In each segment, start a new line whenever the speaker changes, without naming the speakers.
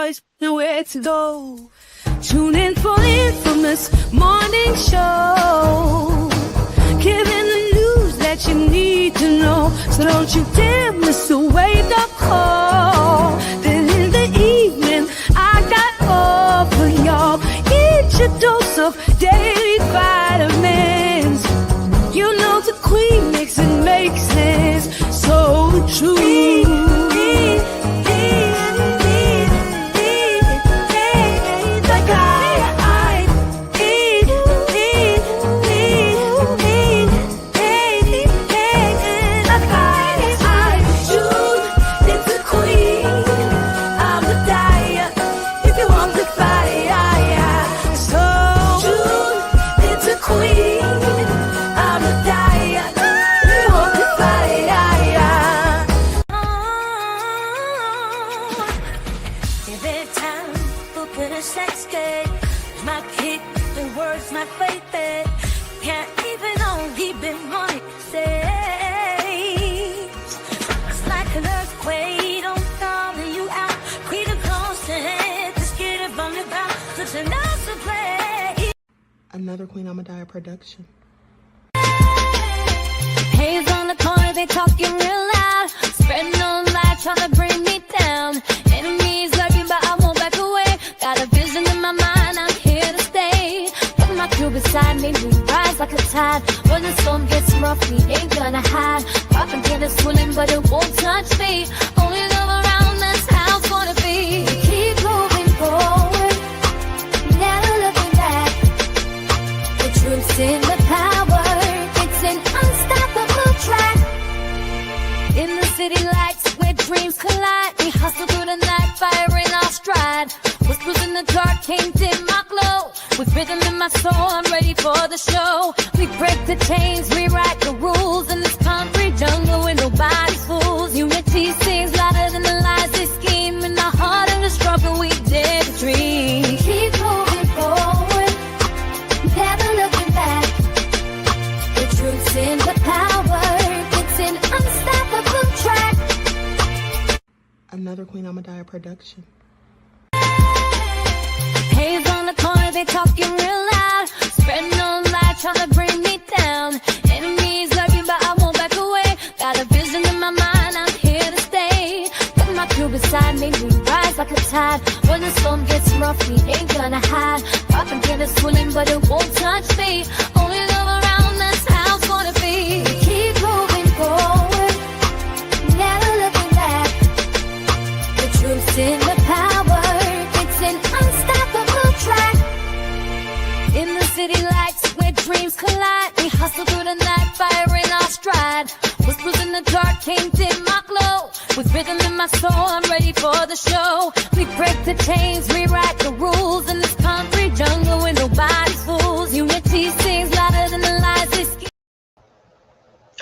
choice, nowhere to go. Tune in for infamous morning show, giving the news that you need to know. So don't you dare miss a wake-up call. Then in the evening, I got all for y'all. Eat your dose of daily vitamins. You know the queen makes it make sense. So true.
Another Queen Ahmadiyyah production.
Haze on the corner, they talking real loud, spreading no light, trying to bring me down. Enemies lurking, but I won't back away. Got a vision in my mind, I'm here to stay. Put my crew beside me, we rise like a tide. When the storm gets rough, we ain't gonna hide. Poppin' tennis swilling, but it won't touch me. Only love around, that's how it's gonna be. We keep moving forward, never looking back. The truth's in the power, it's an unstoppable track. In the city lights where dreams collide, we hustle through the night, fire in our stride. Whispers in the dark can't dim my glow. With rhythm in my soul, I'm ready for the show. We break the chains, rewrite the rules in this concrete jungle where nobody's fools. Unity sings louder than the lies they scheme. In our heart of the struggle, we dare to dream. Keep moving forward, never looking back. The truth's in the power, it's an unstoppable track.
Another Queen Ahmadiyyah production.
Haze on the corner, they talking real loud, spreading no light, trying to bring me down. Enemies lurking, but I won't back away. Got a vision in my mind, I'm here to stay. Put my crew beside me, we rise like a tide. When the storm gets rough, we ain't gonna hide. Poppin' tennis swilling, but it won't touch me. Only love around, that's how it's gonna be. We keep moving forward, never looking back. The truth's in the power, it's an unstoppable track. In the city lights where dreams collide, we hustle through the night, fire in our stride. Whispers in the dark can't dim my glow. With rhythm in my soul, I'm ready for the show. We break the chains, rewrite the rules in this concrete jungle where nobody's fools. Unity sings louder than the lies they scheme.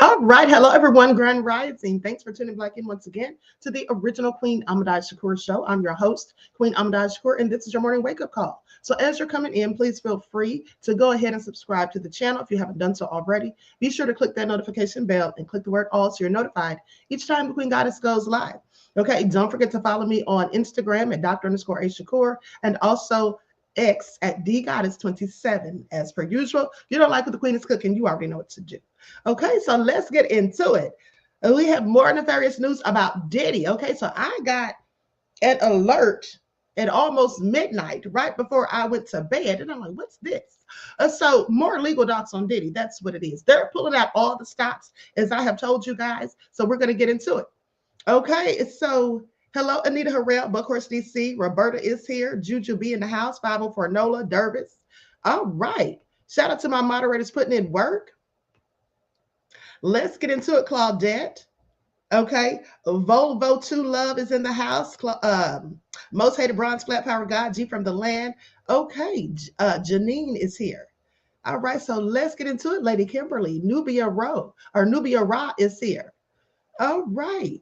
All right, hello everyone, Grand Rising. Thanks for tuning back in once again to the original Queen Ahmadiyyah Shakur show. I'm your host, Queen Ahmadiyyah Shakur, and this is your morning wake-up call. So as you're coming in, please feel free to go ahead and subscribe to the channel if you haven't done so already. Be sure to click that notification bell and click the word all so you're notified each time the Queen Goddess goes live. Okay, don't forget to follow me on Instagram at Dr._A_Shakur and also X at DGoddess27. As per usual, you don't like what the Queen is cooking, you already know what to do. Okay, so let's get into it. We have more nefarious news about Diddy. Okay, so I got an alert at almost midnight, right before I went to bed, and I'm like, what's this? So more legal docs on Diddy, that's what it is. They're pulling out all the stops, as I have told you guys, so we're going to get into it. Okay, so hello, Anita Harrell, Buckhorse DC, Roberta is here, Juju B in the house, 504 Nola, Dervis. All right, shout out to my moderators putting in work. Let's get into it, Claudette. Okay, Volvo 2 Love is in the house. Most Hated Bronze Flat Power God, G from the Land. Okay, Janine is here. All right, so let's get into it, Lady Kimberly. Nubia Ra is here. All right.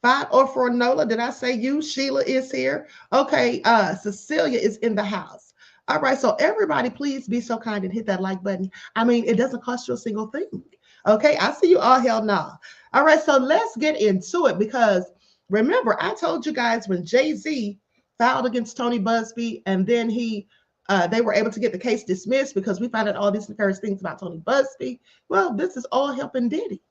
504 Nola, did I say you? Sheila is here. Okay, Cecilia is in the house. All right, so everybody, please be so kind and hit that like button. I mean, it doesn't cost you a single thing. Okay, I see you all, hell no. All right, so let's get into it because Remember, I told you guys when Jay-Z filed against Tony Buzbee, and then they were able to get the case dismissed because we found out all these nefarious things about Tony Buzbee. Well, this is all helping Diddy.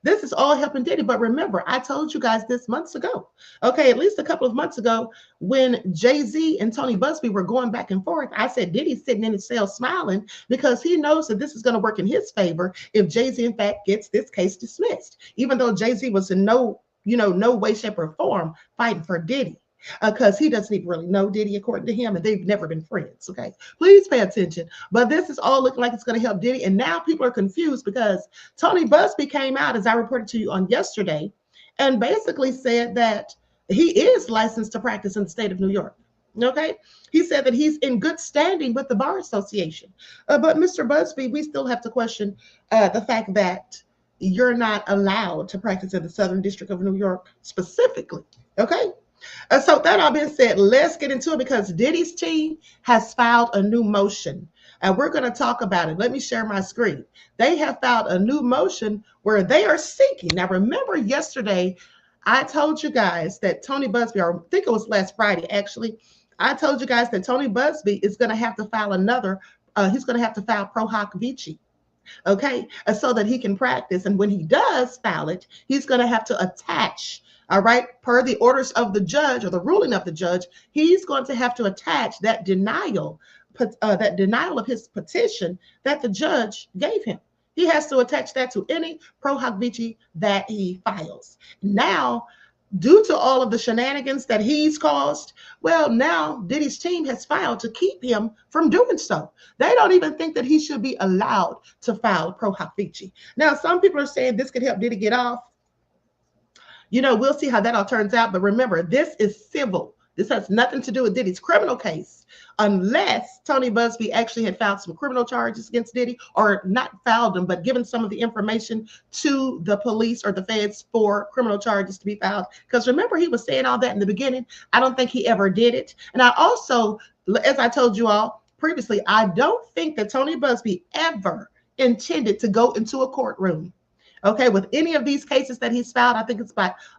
This is all helping Diddy. But remember, I told you guys this months ago, okay, at least a couple of months ago, when Jay-Z and Tony Buzbee were going back and forth, I said Diddy's sitting in his cell smiling because he knows that this is going to work in his favor if Jay-Z, in fact, gets this case dismissed, even though Jay-Z was in no way, shape, or form fighting for Diddy. Because he doesn't even really know Diddy, according to him, and they've never been friends. Okay, please pay attention. But this is all looking like it's going to help Diddy, and now people are confused because Tony Busby came out, as I reported to you on yesterday, and basically said that he is licensed to practice in the state of New York. Okay, he said that he's in good standing with the Bar Association. But Mr. Busby, we still have to question the fact that you're not allowed to practice in the Southern District of New York specifically. Okay. So that all being said, let's get into it because Diddy's team has filed a new motion. And we're going to talk about it. Let me share my screen. They have filed a new motion where they are seeking. Now, remember yesterday, I told you guys that Tony Buzbee, or I think it was last Friday, actually, I told you guys that Tony Buzbee is going to have to file he's going to have to file pro hoc vici. Okay, so that he can practice. And when he does file it, he's going to have to attach. All right, per the orders of the judge or the ruling of the judge, he's going to have to attach that denial of his petition that the judge gave him. He has to attach that to any pro hoc vici that he files. Now, due to all of the shenanigans that he's caused, well, now Diddy's team has filed to keep him from doing so. They don't even think that he should be allowed to file pro hoc vici. Now, some people are saying this could help Diddy get off. We'll see how that all turns out. But remember, this is civil. This has nothing to do with Diddy's criminal case, unless Tony Buzbee actually had filed some criminal charges against Diddy, or not filed them, but given some of the information to the police or the feds for criminal charges to be filed. Because remember, he was saying all that in the beginning. I don't think he ever did it. And I also, as I told you all previously, I don't think that Tony Buzbee ever intended to go into a courtroom. Okay, with any of these cases that he's filed, I think it's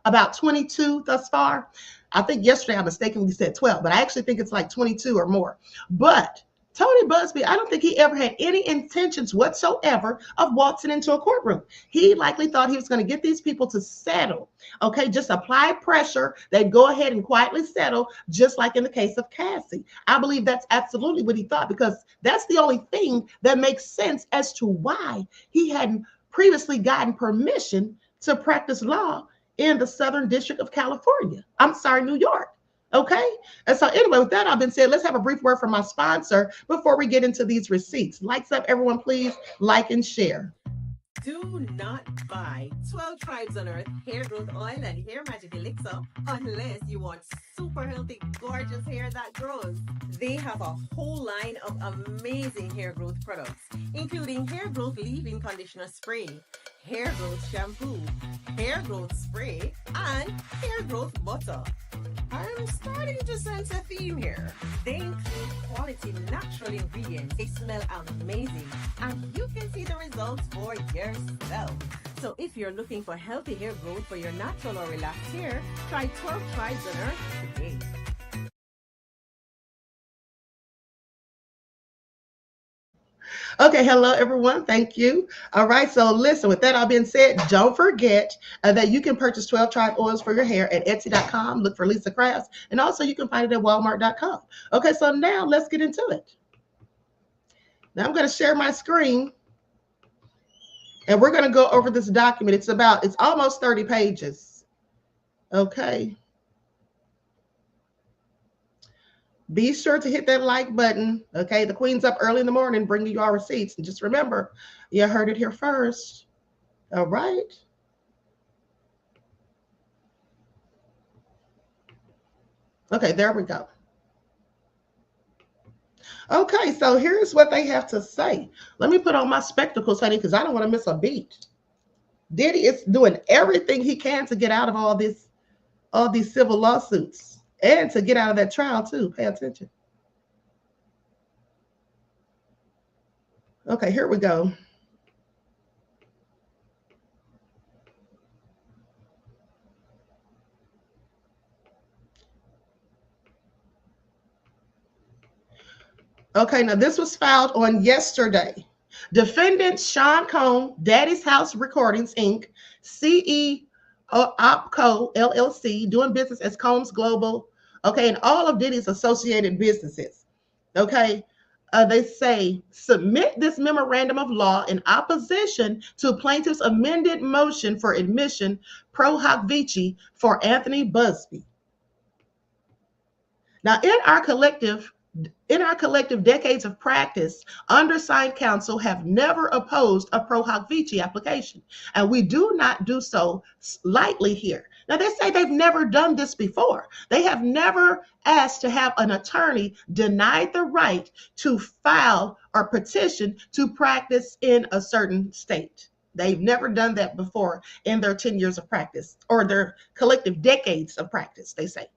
about 22 thus far. I think yesterday I mistakenly said 12, but I actually think it's like 22 or more. But Tony Buzbee, I don't think he ever had any intentions whatsoever of waltzing into a courtroom. He likely thought he was going to get these people to settle. Okay, just apply pressure. They'd go ahead and quietly settle, just like in the case of Cassie. I believe that's absolutely what he thought, because that's the only thing that makes sense as to why he hadn't previously gotten permission to practice law in the Southern District of California. I'm sorry, New York. Okay. And so anyway, with that all been said, let's have a brief word from my sponsor before we get into these receipts. Lights up, everyone, please like and share.
Do not buy 12 Tribes on Earth hair growth oil and hair magic elixir unless you want super healthy, gorgeous hair that grows. They have a whole line of amazing hair growth products, including hair growth leave-in conditioner spray, hair growth shampoo, hair growth spray, and hair growth butter. I'm starting to sense a theme here. They include quality natural ingredients. They smell amazing, and you can see the results for yourself. So if you're looking for healthy hair growth for your natural or relaxed hair, try 12 Tribes on Earth today.
Okay, hello everyone. Thank you. All right, so listen, with that all being said, don't forget that you can purchase 12 Tribe oils for your hair at Etsy.com. Look for Lisa Crafts, and also you can find it at Walmart.com. Okay, so now let's get into it. Now I'm going to share my screen, and we're going to go over this document. It's almost 30 pages. Okay. Be sure to hit that like button. Okay, the Queen's up early in the morning bringing you our receipts. And just remember, you heard it here first. All right. Okay, there we go. Okay, so here's what they have to say. Let me put on my spectacles, honey, because I don't want to miss a beat. Diddy is doing everything he can to get out of all these civil lawsuits. And to get out of that trial, too. Pay attention. Okay, here we go. Okay, now this was filed on yesterday. Defendant Sean Combs, Daddy's House Recordings, Inc., CE OpCo, LLC, doing business as Combs Global, okay, and all of Diddy's associated businesses, okay? They say, submit this memorandum of law in opposition to plaintiff's amended motion for admission pro hoc vici for Anthony Buzbee. Now, in our collective decades of practice, undersigned counsel have never opposed a pro hoc vici application, and we do not do so lightly here. Now, they say they've never done this before. They have never asked to have an attorney denied the right to file or petition to practice in a certain state. They've never done that before in their 10 years of practice, or their collective decades of practice, they say.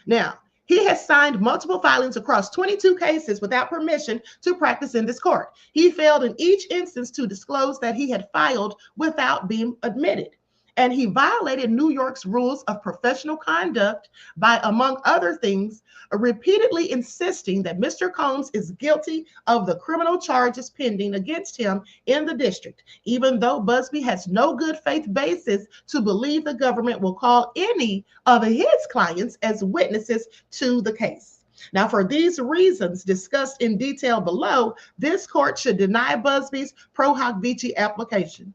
Now, he has signed multiple filings across 22 cases without permission to practice in this court. He failed in each instance to disclose that he had filed without being admitted. And he violated New York's rules of professional conduct by, among other things, repeatedly insisting that Mr. Combs is guilty of the criminal charges pending against him in the district, even though Busby has no good faith basis to believe the government will call any of his clients as witnesses to the case. Now, for these reasons discussed in detail below, this court should deny Busby's pro hoc vici application.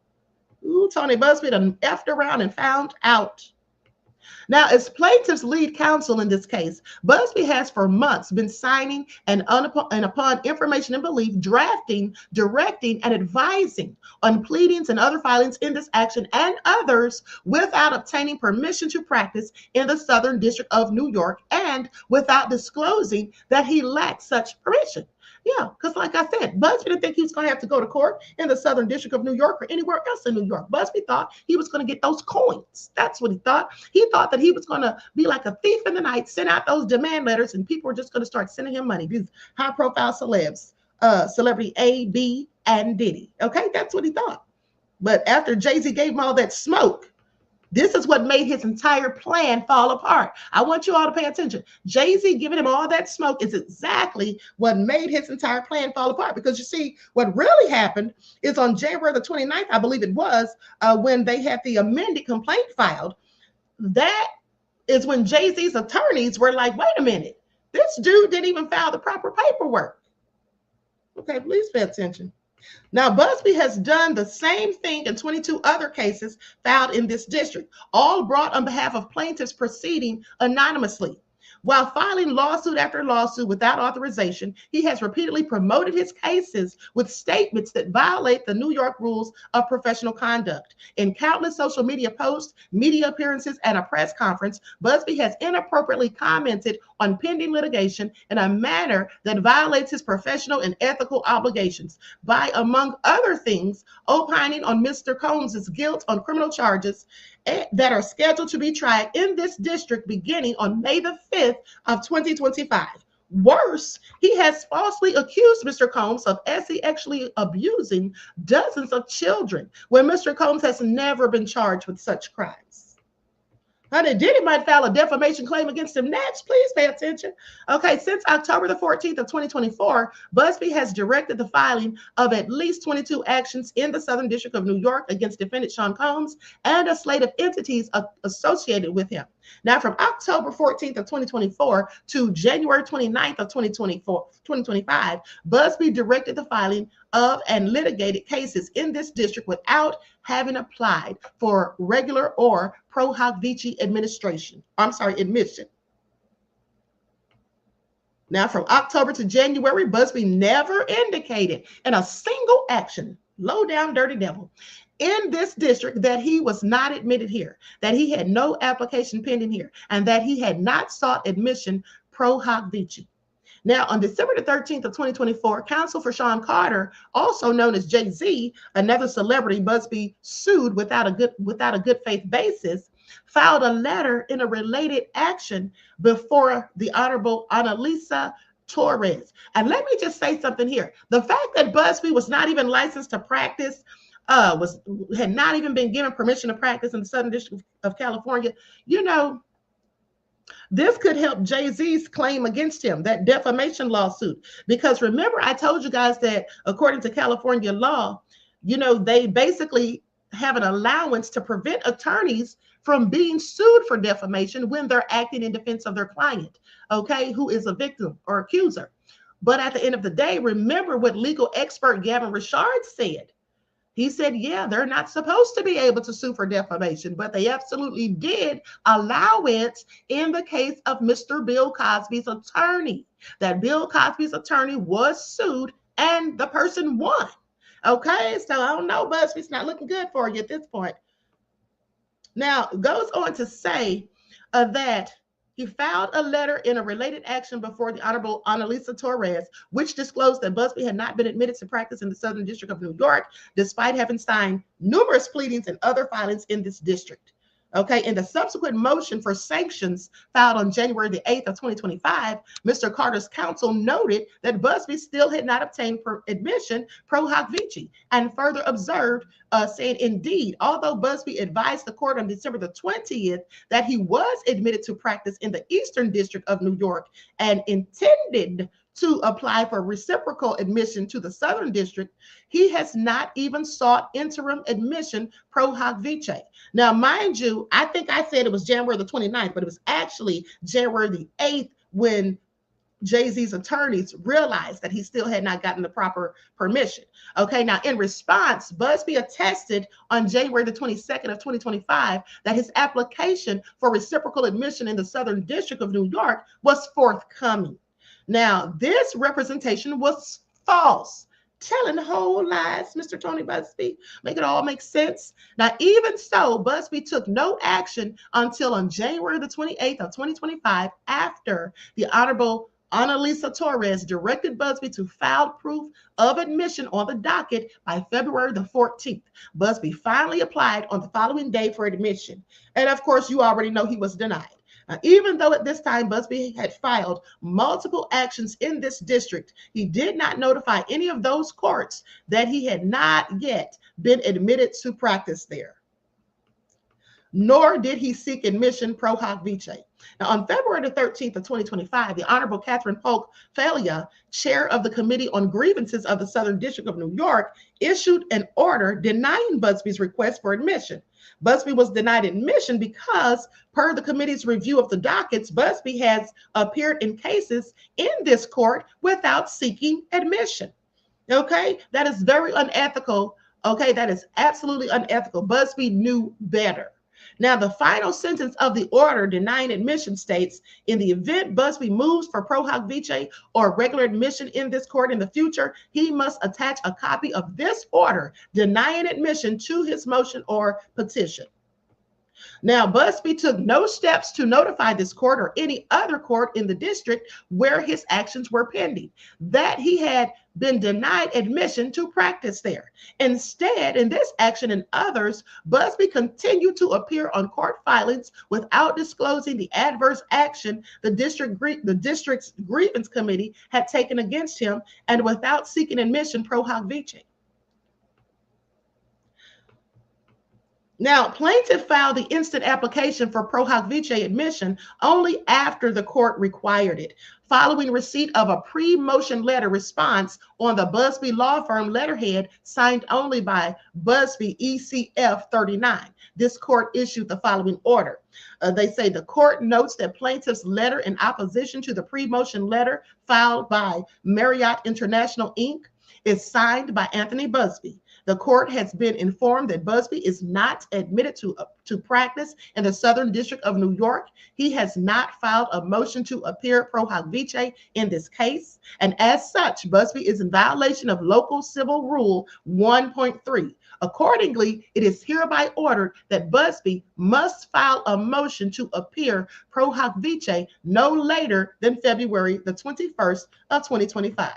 Ooh, Tony Buzbee done effed around and found out. Now, as plaintiff's lead counsel in this case, Busby has for months been signing and upon information and belief, drafting, directing, and advising on pleadings and other filings in this action and others without obtaining permission to practice in the Southern District of New York and without disclosing that he lacked such permission. Yeah, because like I said, Busby didn't think he was going to have to go to court in the Southern District of New York or anywhere else in New York. Busby thought he was going to get those coins. That's what he thought. He thought that he was going to be like a thief in the night, send out those demand letters, and people were just going to start sending him money. These high-profile celebs, celebrity A, B, and Diddy. Okay, that's what he thought. But after Jay-Z gave him all that smoke, this is what made his entire plan fall apart. I want you all to pay attention. Jay-Z giving him all that smoke is exactly what made his entire plan fall apart. Because you see, what really happened is on January the 29th, I believe it was, when they had the amended complaint filed, that is when Jay-Z's attorneys were like, wait a minute, this dude didn't even file the proper paperwork. Okay, please pay attention. Now, Busby has done the same thing in 22 other cases filed in this district, all brought on behalf of plaintiffs proceeding anonymously. While filing lawsuit after lawsuit without authorization, he has repeatedly promoted his cases with statements that violate the New York rules of professional conduct. In countless social media posts, media appearances, and a press conference, Busby has inappropriately commented on pending litigation in a manner that violates his professional and ethical obligations by, among other things, opining on Mr. Combs' guilt on criminal charges that are scheduled to be tried in this district beginning on May the 5th of 2025. Worse, he has falsely accused Mr. Combs of actually abusing dozens of children when Mr. Combs has never been charged with such crimes. Honey, Diddy might file a defamation claim against him next. Please pay attention. Okay, since October the 14th of 2024, Busby has directed the filing of at least 22 actions in the Southern District of New York against defendant Sean Combs and a slate of entities associated with him. Now, from October 14th of 2024 to January 29th of 2025, Busby directed the filing of and litigated cases in this district without having applied for regular or pro hoc vici admission. Now, from October to January, Busby never indicated in a single action, low down dirty devil, in this district that he was not admitted here, that he had no application pending here, and that he had not sought admission pro hoc vici. Now, on December the 13th of 2024, counsel for Sean Carter, also known as Jay-Z, another celebrity Busby sued without a good faith basis, filed a letter in a related action before the Honorable Annalisa Torres. And let me just say something here. The fact that Busby was not even licensed to practice, had not even been given permission to practice in the Southern District of California, you know, This could help Jay-Z's claim against him, that defamation lawsuit. Because remember, I told you guys that according to California law, they basically have an allowance to prevent attorneys from being sued for defamation when they're acting in defense of their client, okay, who is a victim or accuser. But at the end of the day, remember what legal expert Gavin Richard said. He said, yeah, they're not supposed to be able to sue for defamation, but they absolutely did allow it in the case of Mr. Bill Cosby's attorney. That Bill Cosby's attorney was sued and the person won. Okay, so I don't know, Busby, it's not looking good for you at this point. Now, it goes on to say that he filed a letter in a related action before the Honorable Annalisa Torres, which disclosed that Busby had not been admitted to practice in the Southern District of New York, despite having signed numerous pleadings and other filings in this district. Okay, in the subsequent motion for sanctions filed on January the 8th of 2025, Mr. Carter's counsel noted that Busby still had not obtained admission pro hoc vici, and further observed, saying, indeed, although Busby advised the court on December the 20th that he was admitted to practice in the Eastern District of New York and intended to apply for reciprocal admission to the Southern District, he has not even sought interim admission pro hoc vici. Now, mind you, I think I said it was January the 29th, but it was actually January the 8th when Jay-Z's attorneys realized that he still had not gotten the proper permission. Okay, now in response, Busby attested on January the 22nd of 2025 that his application for reciprocal admission in the Southern District of New York was forthcoming. Now, this representation was false, telling whole lies, Mr. Tony Busby. Make it all make sense. Now, even so, Busby took no action until on January the 28th of 2025, after the Honorable Annalisa Torres directed Busby to file proof of admission on the docket by February the 14th. Busby finally applied on the following day for admission. And of course, you already know he was denied. Now, even though at this time Busby had filed multiple actions in this district, he did not notify any of those courts that he had not yet been admitted to practice there, nor did he seek admission pro hoc vici. Now, on February the 13th of 2025, the Honorable Catherine Polk Falia, chair of the Committee on Grievances of the Southern District of New York, issued an order denying Busby's request for admission. Busby was denied admission because, per the committee's review of the dockets, Busby has appeared in cases in this court without seeking admission. Okay, that is very unethical. Okay, that is absolutely unethical. Busby knew better. Now, the final sentence of the order denying admission states, in the event Busby moves for pro hoc vici or regular admission in this court in the future, he must attach a copy of this order denying admission to his motion or petition. Now, Busby took no steps to notify this court or any other court in the district where his actions were pending that he had been denied admission to practice there. Instead, in this action and others, Busby continued to appear on court filings without disclosing the adverse action the district's grievance committee had taken against him, and without seeking admission pro hoc vici. Now, plaintiff filed the instant application for pro hoc vici admission only after the court required it, following receipt of a pre-motion letter response on the Busby law firm letterhead signed only by Busby ECF 39. This court issued the following order. They say the court notes that plaintiff's letter in opposition to the pre-motion letter filed by Marriott International Inc. is signed by Anthony Busby. The court has been informed that Busby is not admitted to practice in the Southern District of New York. He has not filed a motion to appear pro hoc vici in this case. And as such, Busby is in violation of Local Civil Rule 1.3. Accordingly, it is hereby ordered that Busby must file a motion to appear pro hoc vici no later than February the 21st of 2025.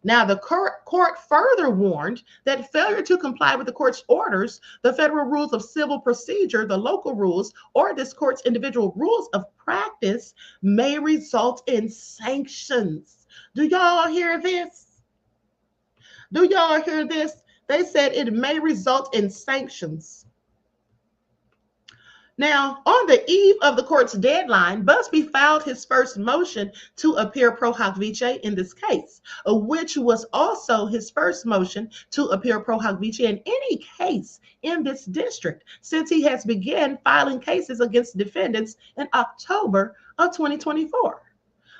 Now, the court further warned that failure to comply with the court's orders, the federal rules of civil procedure, the local rules, or this court's individual rules of practice may result in sanctions. Do y'all hear this? Do y'all hear this? They said it may result in sanctions. Now, on the eve of the court's deadline, Busby filed his first motion to appear pro hoc vice in this case, which was also his first motion to appear pro hoc vice in any case in this district, since he has begun filing cases against defendants in October of 2024.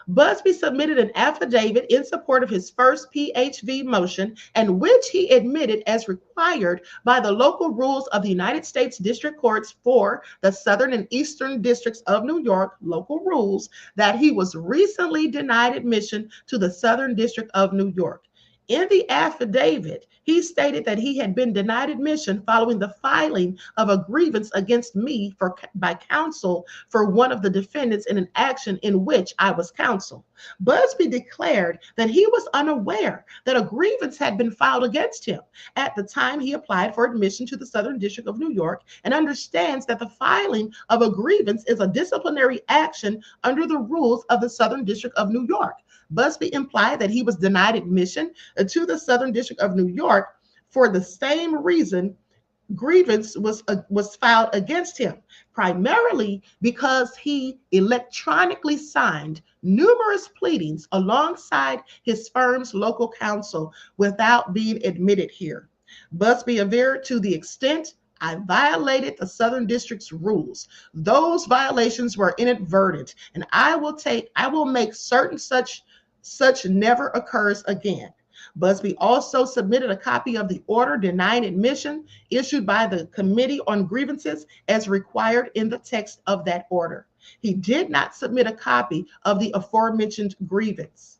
Busby submitted an affidavit in support of his first PHV motion, and which he admitted as required by the local rules of the United States District Courts for the Southern and Eastern Districts of New York, local rules, that he was recently denied admission to the Southern District of New York. In the affidavit, he stated that he had been denied admission following the filing of a grievance against me by counsel for one of the defendants in an action in which I was counsel. Busby declared that he was unaware that a grievance had been filed against him at the time he applied for admission to the Southern District of New York, and understands that the filing of a grievance is a disciplinary action under the rules of the Southern District of New York. Busby implied that he was denied admission to the Southern District of New York for the same reason grievance was filed against him, primarily because he electronically signed numerous pleadings alongside his firm's local counsel without being admitted here. Busby averred, to the extent I violated the Southern District's rules, those violations were inadvertent, and I will make certain such never occurs again. Busby also submitted a copy of the order denying admission issued by the Committee on Grievances as required in the text of that order. He did not submit a copy of the aforementioned grievance.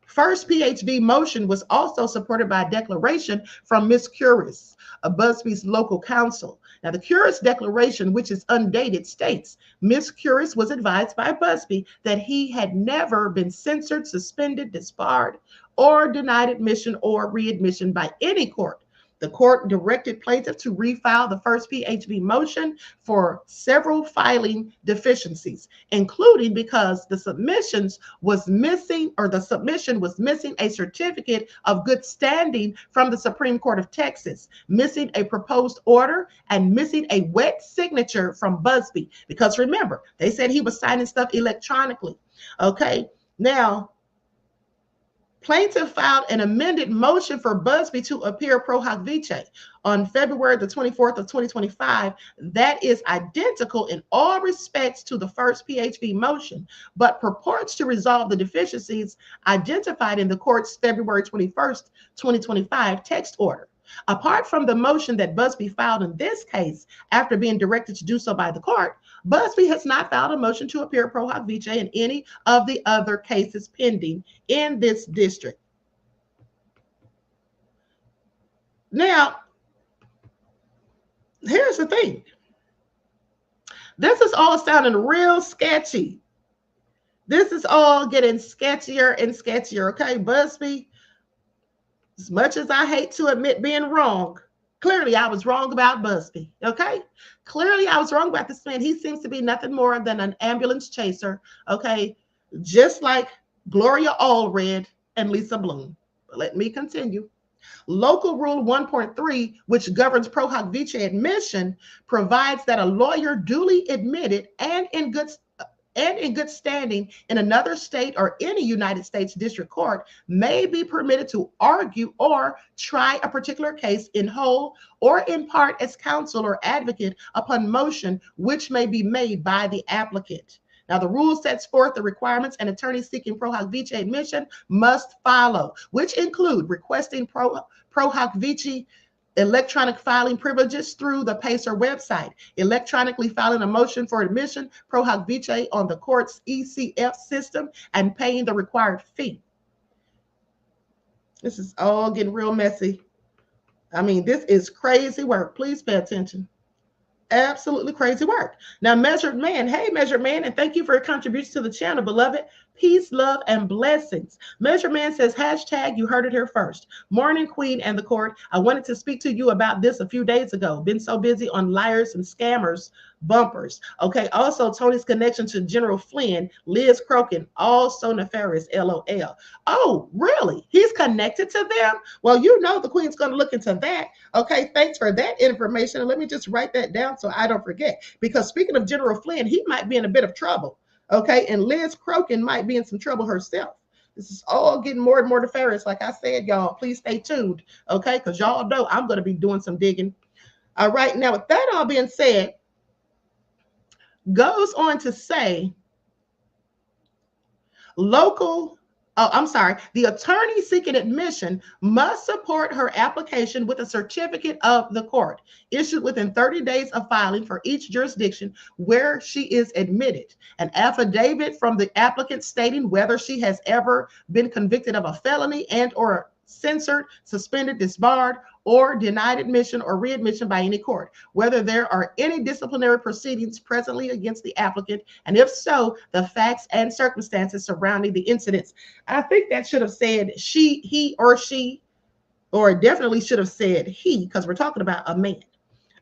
First PHV motion was also supported by a declaration from Ms. Curis, Busby's local counsel. Now, the Curis declaration, which is undated, states Ms. Curis was advised by Busby that he had never been censored, suspended, disbarred, or denied admission or readmission by any court. The court directed plaintiff to refile the first PHV motion for several filing deficiencies, including because the submission was missing a certificate of good standing from the Supreme Court of Texas, missing a proposed order, and missing a wet signature from Busby. Because remember, they said he was signing stuff electronically. Okay, now, plaintiff filed an amended motion for Busby to appear pro hoc vice on February the 24th of 2025. That is identical in all respects to the first PHV motion, but purports to resolve the deficiencies identified in the court's February 21st, 2025 text order. Apart from the motion that Busby filed in this case after being directed to do so by the court, Busby has not filed a motion to appear pro hoc vice in any of the other cases pending in this district. Now, here's the thing. This is all sounding real sketchy. This is all getting sketchier and sketchier, okay? Busby, as much as I hate to admit being wrong, clearly I was wrong about Busby, okay? Clearly I was wrong about this man. He seems to be nothing more than an ambulance chaser, okay? Just like Gloria Allred and Lisa Bloom. But let me continue. Local Rule 1.3, which governs pro hoc vice admission, provides that a lawyer duly admitted and in good standing in another state or any United States district court may be permitted to argue or try a particular case in whole or in part as counsel or advocate upon motion which may be made by the applicant. Now, the rule sets forth the requirements an attorney seeking pro hoc vice admission must follow, which include requesting pro hoc vice electronic filing privileges through the PACER website, electronically filing a motion for admission pro hoc vice on the court's ECF system, and paying the required fee. This is all getting real messy. I mean, this is crazy work. Please pay attention. Absolutely crazy work. Now, Measured Man, hey, Measured Man, and thank you for your contribution to the channel, beloved. Peace, love, and blessings. Measured Man says, hashtag, you heard it here first. Morning, Queen and the court. I wanted to speak to you about this a few days ago. Been so busy on liars and scammers bumpers. Okay, also Tony's connection to General Flynn, Liz Crokin, also nefarious, LOL. Oh, really? He's connected to them? Well, you know the Queen's going to look into that. Okay, thanks for that information. And let me just write that down so I don't forget. Because speaking of General Flynn, he might be in a bit of trouble. Okay, and Liz Crokin might be in some trouble herself. This is all getting more and more nefarious. Like I said, y'all, please stay tuned. Okay, because y'all know I'm going to be doing some digging. All right, now with that all being said, goes on to say the attorney seeking admission must support her application with a certificate of the court issued within 30 days of filing for each jurisdiction where she is admitted. An affidavit from the applicant stating whether she has ever been convicted of a felony and or censored, suspended, disbarred, or denied admission or readmission by any court, whether there are any disciplinary proceedings presently against the applicant, and if so, the facts and circumstances surrounding the incidents. I think that should have said she, he, or she, or definitely should have said he, because we're talking about a man.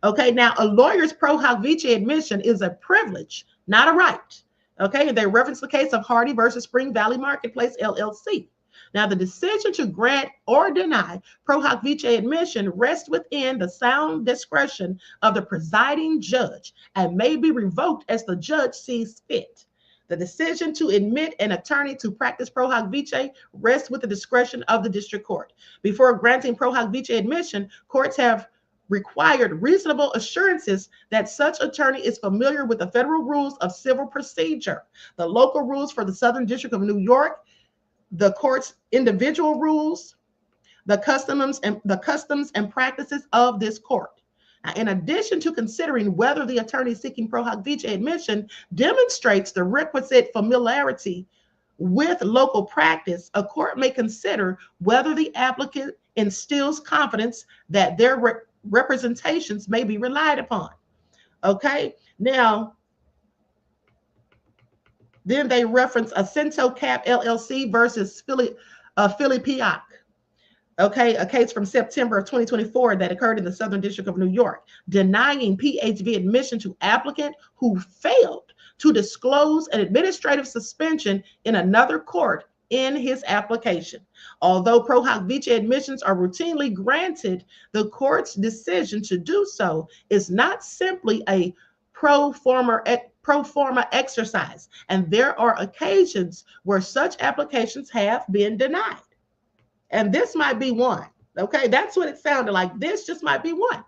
Okay, now a lawyer's pro hoc vice admission is a privilege, not a right. Okay, and they reference the case of Hardy versus Spring Valley Marketplace, LLC. Now, the decision to grant or deny pro hoc vice admission rests within the sound discretion of the presiding judge and may be revoked as the judge sees fit. The decision to admit an attorney to practice pro hoc vice rests with the discretion of the district court. Before granting pro hoc vice admission, courts have required reasonable assurances that such attorney is familiar with the federal rules of civil procedure, the local rules for the Southern District of New York, the court's individual rules, the customs and practices of this court. Now, in addition to considering whether the attorney seeking pro hoc vice admission demonstrates the requisite familiarity with local practice, a court may consider whether the applicant instills confidence that their representations may be relied upon. Okay, now, then they reference Acento Cap LLC versus Philly Pioc. Okay, a case from September of 2024 that occurred in the Southern District of New York, denying PHV admission to applicant who failed to disclose an administrative suspension in another court in his application. Although pro hoc vice admissions are routinely granted, the court's decision to do so is not simply a pro forma exercise, and there are occasions where such applications have been denied. And this might be one. Okay, that's what it sounded like. This just might be one.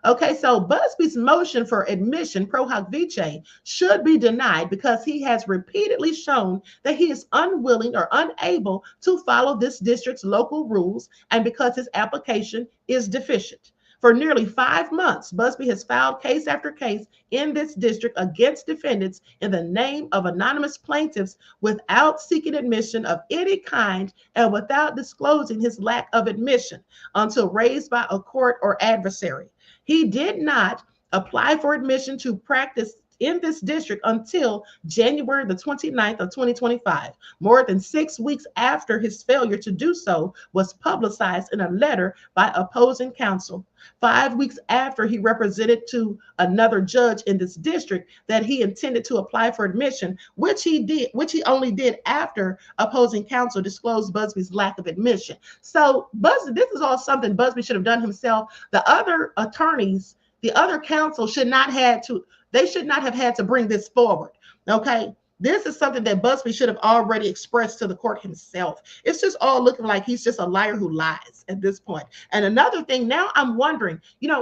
Okay, so Buzbee's motion for admission pro hoc vice should be denied because he has repeatedly shown that he is unwilling or unable to follow this district's local rules and because his application is deficient. For nearly 5 months, Buzbee has filed case after case in this district against defendants in the name of anonymous plaintiffs without seeking admission of any kind and without disclosing his lack of admission until raised by a court or adversary. He did not apply for admission to practice in this district until January the 29th of 2025, more than 6 weeks after his failure to do so was publicized in a letter by opposing counsel. 5 weeks after he represented to another judge in this district that he intended to apply for admission, which he only did after opposing counsel disclosed Buzbee's lack of admission. So this is all something Buzbee should have done himself. The other attorneys, the other counsel should not have had to bring this forward. Okay, this is something that Buzbee should have already expressed to the court himself. It's just all looking like he's just a liar who lies at this point. And another thing, now I'm wondering,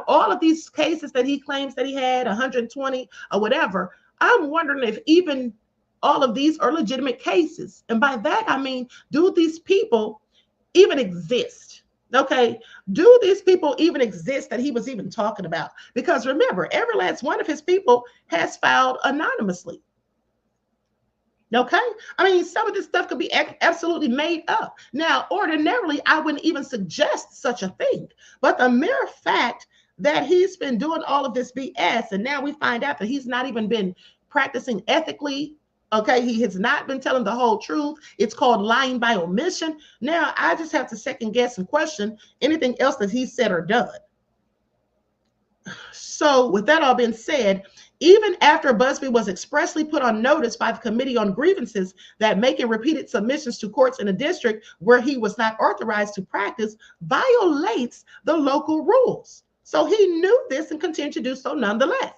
all of these cases that he claims that he had, 120 or whatever, I'm wondering if even all of these are legitimate cases. And by that, I mean, do these people even exist? Okay, do these people even exist that he was even talking about? Because remember, every last one of his people has filed anonymously. Okay, I mean, some of this stuff could be absolutely made up. Now, ordinarily, I wouldn't even suggest such a thing. But the mere fact that he's been doing all of this BS, and now we find out that he's not even been practicing ethically. Okay, he has not been telling the whole truth. It's called lying by omission. Now, I just have to second guess and question anything else that he said or done. So with that all being said, Even after Busby was expressly put on notice by the Committee on Grievances that making repeated submissions to courts in a district where he was not authorized to practice violates the local rules. So he knew this and continued to do so nonetheless.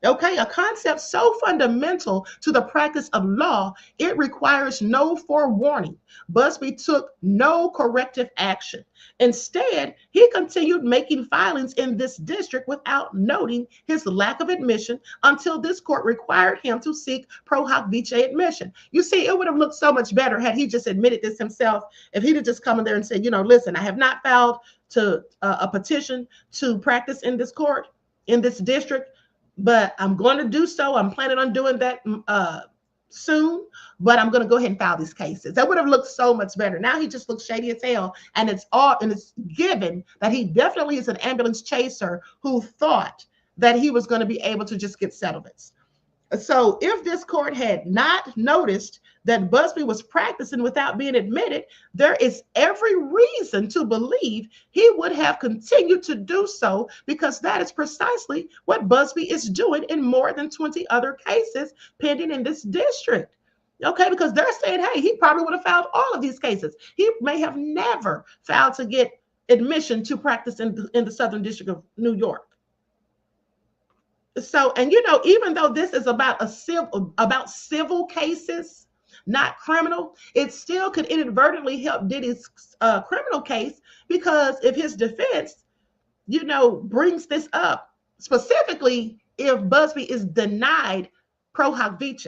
Okay, a concept so fundamental to the practice of law, it requires no forewarning. Busby took no corrective action. Instead, he continued making filings in this district without noting his lack of admission until this court required him to seek pro hoc vice admission. You see, it would have looked so much better had he just admitted this himself. If he'd have just come in there and said, listen, I have not filed a petition to practice in this court, in this district, but I'm going to do so. I'm planning on doing that soon, but I'm going to go ahead and file these cases. That would have looked so much better. Now he just looks shady as hell, and it's given that he definitely is an ambulance chaser who thought that he was going to be able to just get settlements. So if this court had not noticed that Busby was practicing without being admitted, there is every reason to believe he would have continued to do so, because that is precisely what Busby is doing in more than 20 other cases pending in this district. Okay, because they're saying, hey, he probably would have filed all of these cases. He may have never filed to get admission to practice in the Southern District of New York. So, and even though this is about civil cases, not criminal, it still could inadvertently help Diddy's criminal case, because if his defense, brings this up, specifically if Busby is denied pro hoc vice,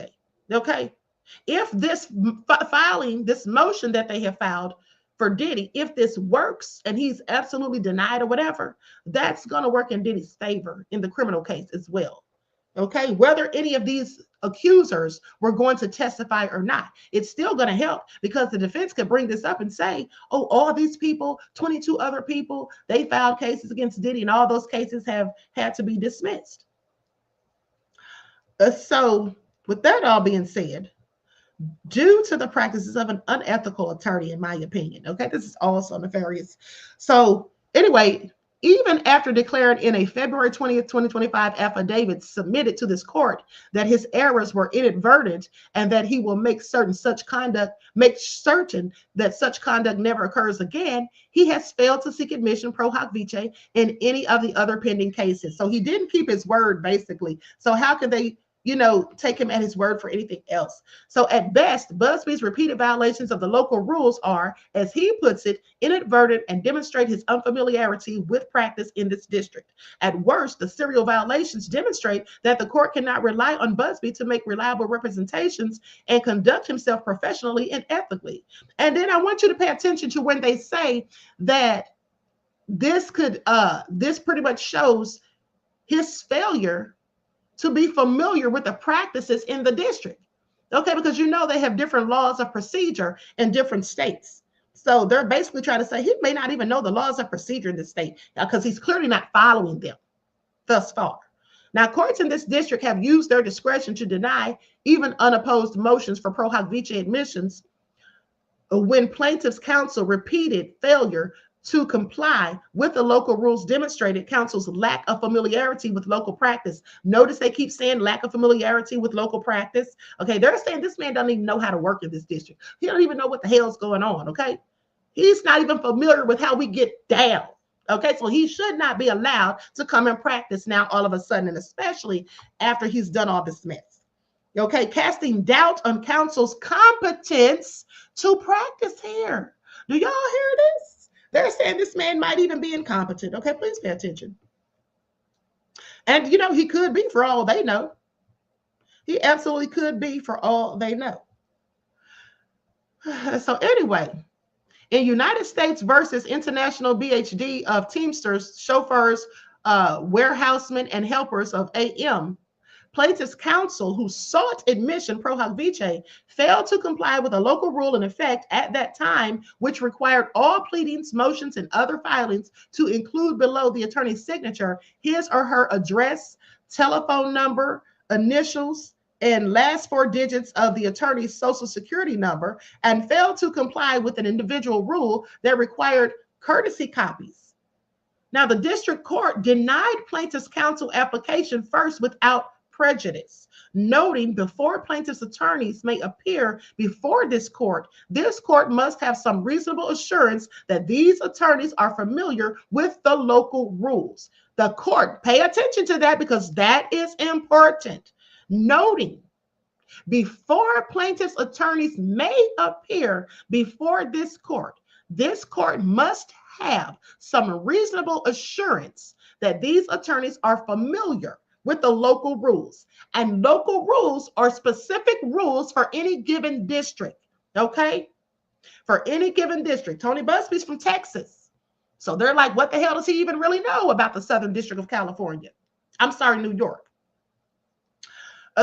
okay? If this filing, this motion that they have filed for Diddy, if this works and he's absolutely denied or whatever, that's going to work in Diddy's favor in the criminal case as well. Okay, whether any of these accusers were going to testify or not, it's still going to help, because the defense could bring this up and say, oh, all these people, 22 other people, they filed cases against Diddy, and all those cases have had to be dismissed. So with that all being said, due to the practices of an unethical attorney, in my opinion, okay, this is also nefarious. So anyway, even after declaring in a February 20th, 2025 affidavit submitted to this court that his errors were inadvertent and that he will make certain that such conduct never occurs again, he has failed to seek admission pro hoc vice in any of the other pending cases. So he didn't keep his word, basically. So how can they take him at his word for anything else? So at best, Busby's repeated violations of the local rules are, as he puts it, inadvertent and demonstrate his unfamiliarity with practice in this district. At worst, the serial violations demonstrate that the court cannot rely on Busby to make reliable representations and conduct himself professionally and ethically. And then I want you to pay attention to when they say that this pretty much shows his failure to be familiar with the practices in the district. Okay, because they have different laws of procedure in different states. So they're basically trying to say he may not even know the laws of procedure in the state, because he's clearly not following them thus far. Now, courts in this district have used their discretion to deny even unopposed motions for pro hoc vice admissions when plaintiff's counsel repeated failure to comply with the local rules demonstrated counsel's lack of familiarity with local practice. Notice they keep saying lack of familiarity with local practice. Okay, they're saying this man doesn't even know how to work in this district. He don't even know what the hell's going on, okay? He's not even familiar with how we get down, okay? So he should not be allowed to come and practice now all of a sudden, and especially after he's done all this mess. Okay, casting doubt on counsel's competence to practice here. Do y'all hear this? They're saying this man might even be incompetent. Okay, please pay attention. And, he could be, for all they know. He absolutely could be, for all they know. So anyway, in United States versus International BHD of Teamsters, chauffeurs, warehousemen, and helpers of AM, plaintiff's counsel who sought admission pro hoc vice failed to comply with a local rule in effect at that time, which required all pleadings, motions, and other filings to include below the attorney's signature his or her address, telephone number, initials, and last 4 digits of the attorney's social security number, and failed to comply with an individual rule that required courtesy copies. Now, the district court denied plaintiff's counsel application first without prejudice, noting before plaintiff's attorneys may appear before this court must have some reasonable assurance that these attorneys are familiar with the local rules. The court, pay attention to that because that is important. Noting before plaintiff's attorneys may appear before this court must have some reasonable assurance that these attorneys are familiar with the local rules. And local rules are specific rules for any given district, okay? For any given district. Tony Buzbee's from Texas. So they're like, what the hell does he even really know about the Southern District of California? I'm sorry, New York.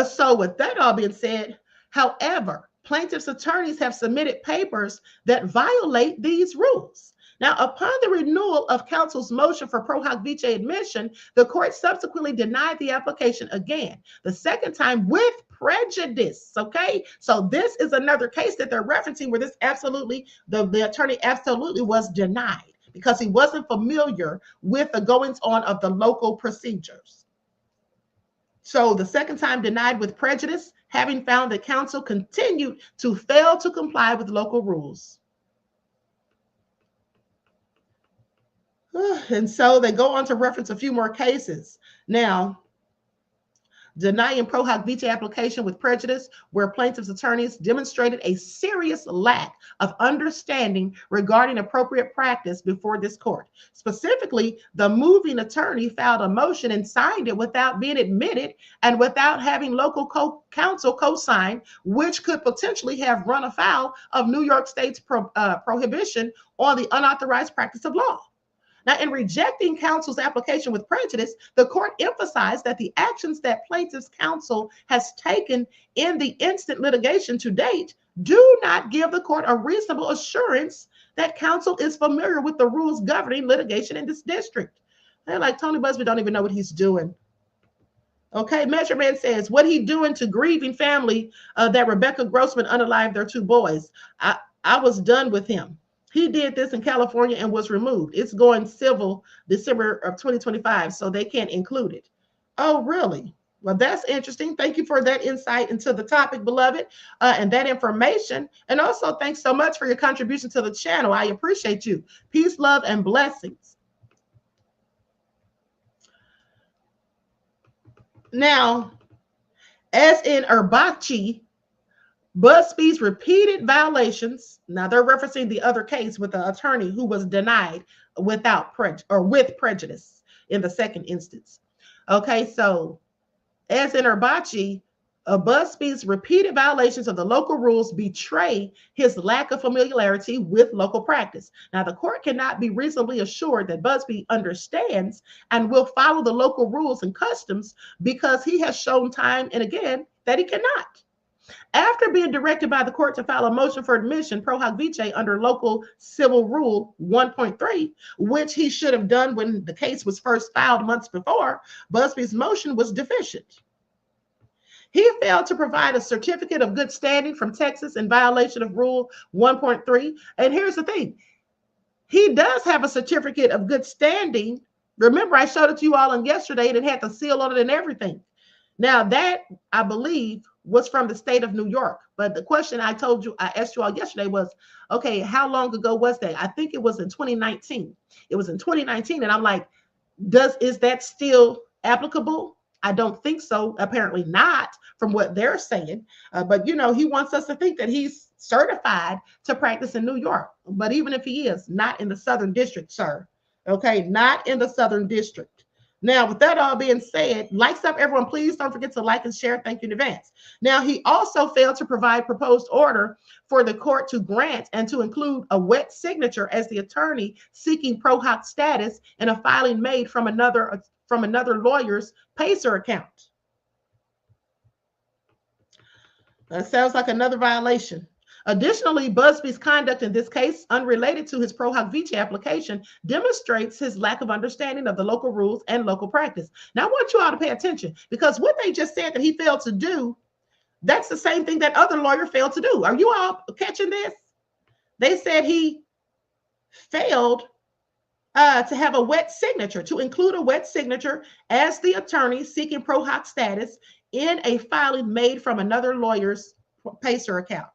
So with that all being said, however, plaintiff's attorneys have submitted papers that violate these rules. Now, upon the renewal of counsel's motion for pro hoc vice admission, the court subsequently denied the application again, the second time with prejudice, okay? So this is another case that they're referencing where this absolutely, the attorney absolutely was denied because he wasn't familiar with the goings on of the local procedures. So the second time denied with prejudice, having found that counsel continued to fail to comply with local rules. And so they go on to reference a few more cases. Now, denying pro hoc vice application with prejudice, where plaintiff's attorneys demonstrated a serious lack of understanding regarding appropriate practice before this court. Specifically, the moving attorney filed a motion and signed it without being admitted and without having local counsel co-sign, which could potentially have run afoul of New York State's prohibition on the unauthorized practice of law. Now, in rejecting counsel's application with prejudice, the court emphasized that the actions that plaintiff's counsel has taken in the instant litigation to date do not give the court a reasonable assurance that counsel is familiar with the rules governing litigation in this district. They're like, Tony Buzbee don't even know what he's doing. Okay, Measure Man says, what he doing to grieving family that Rebecca Grossman unalived their two boys. I was done with him. He did this in California and was removed. It's going civil December of 2025, so they can't include it. Oh, really? Well, that's interesting. Thank you for that insight into the topic, beloved, and that information. And also, thanks so much for your contribution to the channel. I appreciate you. Peace, love, and blessings. Now, as in Erbachi, Busby's repeated violations. Now they're referencing the other case with the attorney who was denied without with prejudice in the second instance. Okay, so as in Erbachi, Busby's repeated violations of the local rules betray his lack of familiarity with local practice. Now the court cannot be reasonably assured that Busby understands and will follow the local rules and customs because he has shown time and again that he cannot. After being directed by the court to file a motion for admission pro hoc vice under local civil rule 1.3, which he should have done when the case was first filed months before, Busby's motion was deficient. He failed to provide a certificate of good standing from Texas in violation of rule 1.3. And here's the thing. He does have a certificate of good standing. Remember, I showed it to you all on yesterday and it had the seal on it and everything. Now that, I believe, was from the state of New York. But the question I asked you all yesterday was, okay, how long ago was that? I think it was in 2019. It was in 2019. And I'm like, is that still applicable? I don't think so. Apparently not from what they're saying. But, you know, he wants us to think that he's certified to practice in New York. But even if he is, not in the Southern District, sir. Okay, not in the Southern District. Now, with that all being said, likes up, everyone. Please don't forget to like and share. Thank you in advance. Now, he also failed to provide proposed order for the court to grant and to include a wet signature as the attorney seeking pro hoc status in a filing made from another lawyer's Pacer account. That sounds like another violation. Additionally, Busby's conduct in this case, unrelated to his pro hoc vice application, demonstrates his lack of understanding of the local rules and local practice. Now, I want you all to pay attention because what they just said that he failed to do, that's the same thing that other lawyer failed to do. Are you all catching this? They said he failed to have a wet signature, to include a wet signature as the attorney seeking pro hoc status in a filing made from another lawyer's Pacer account.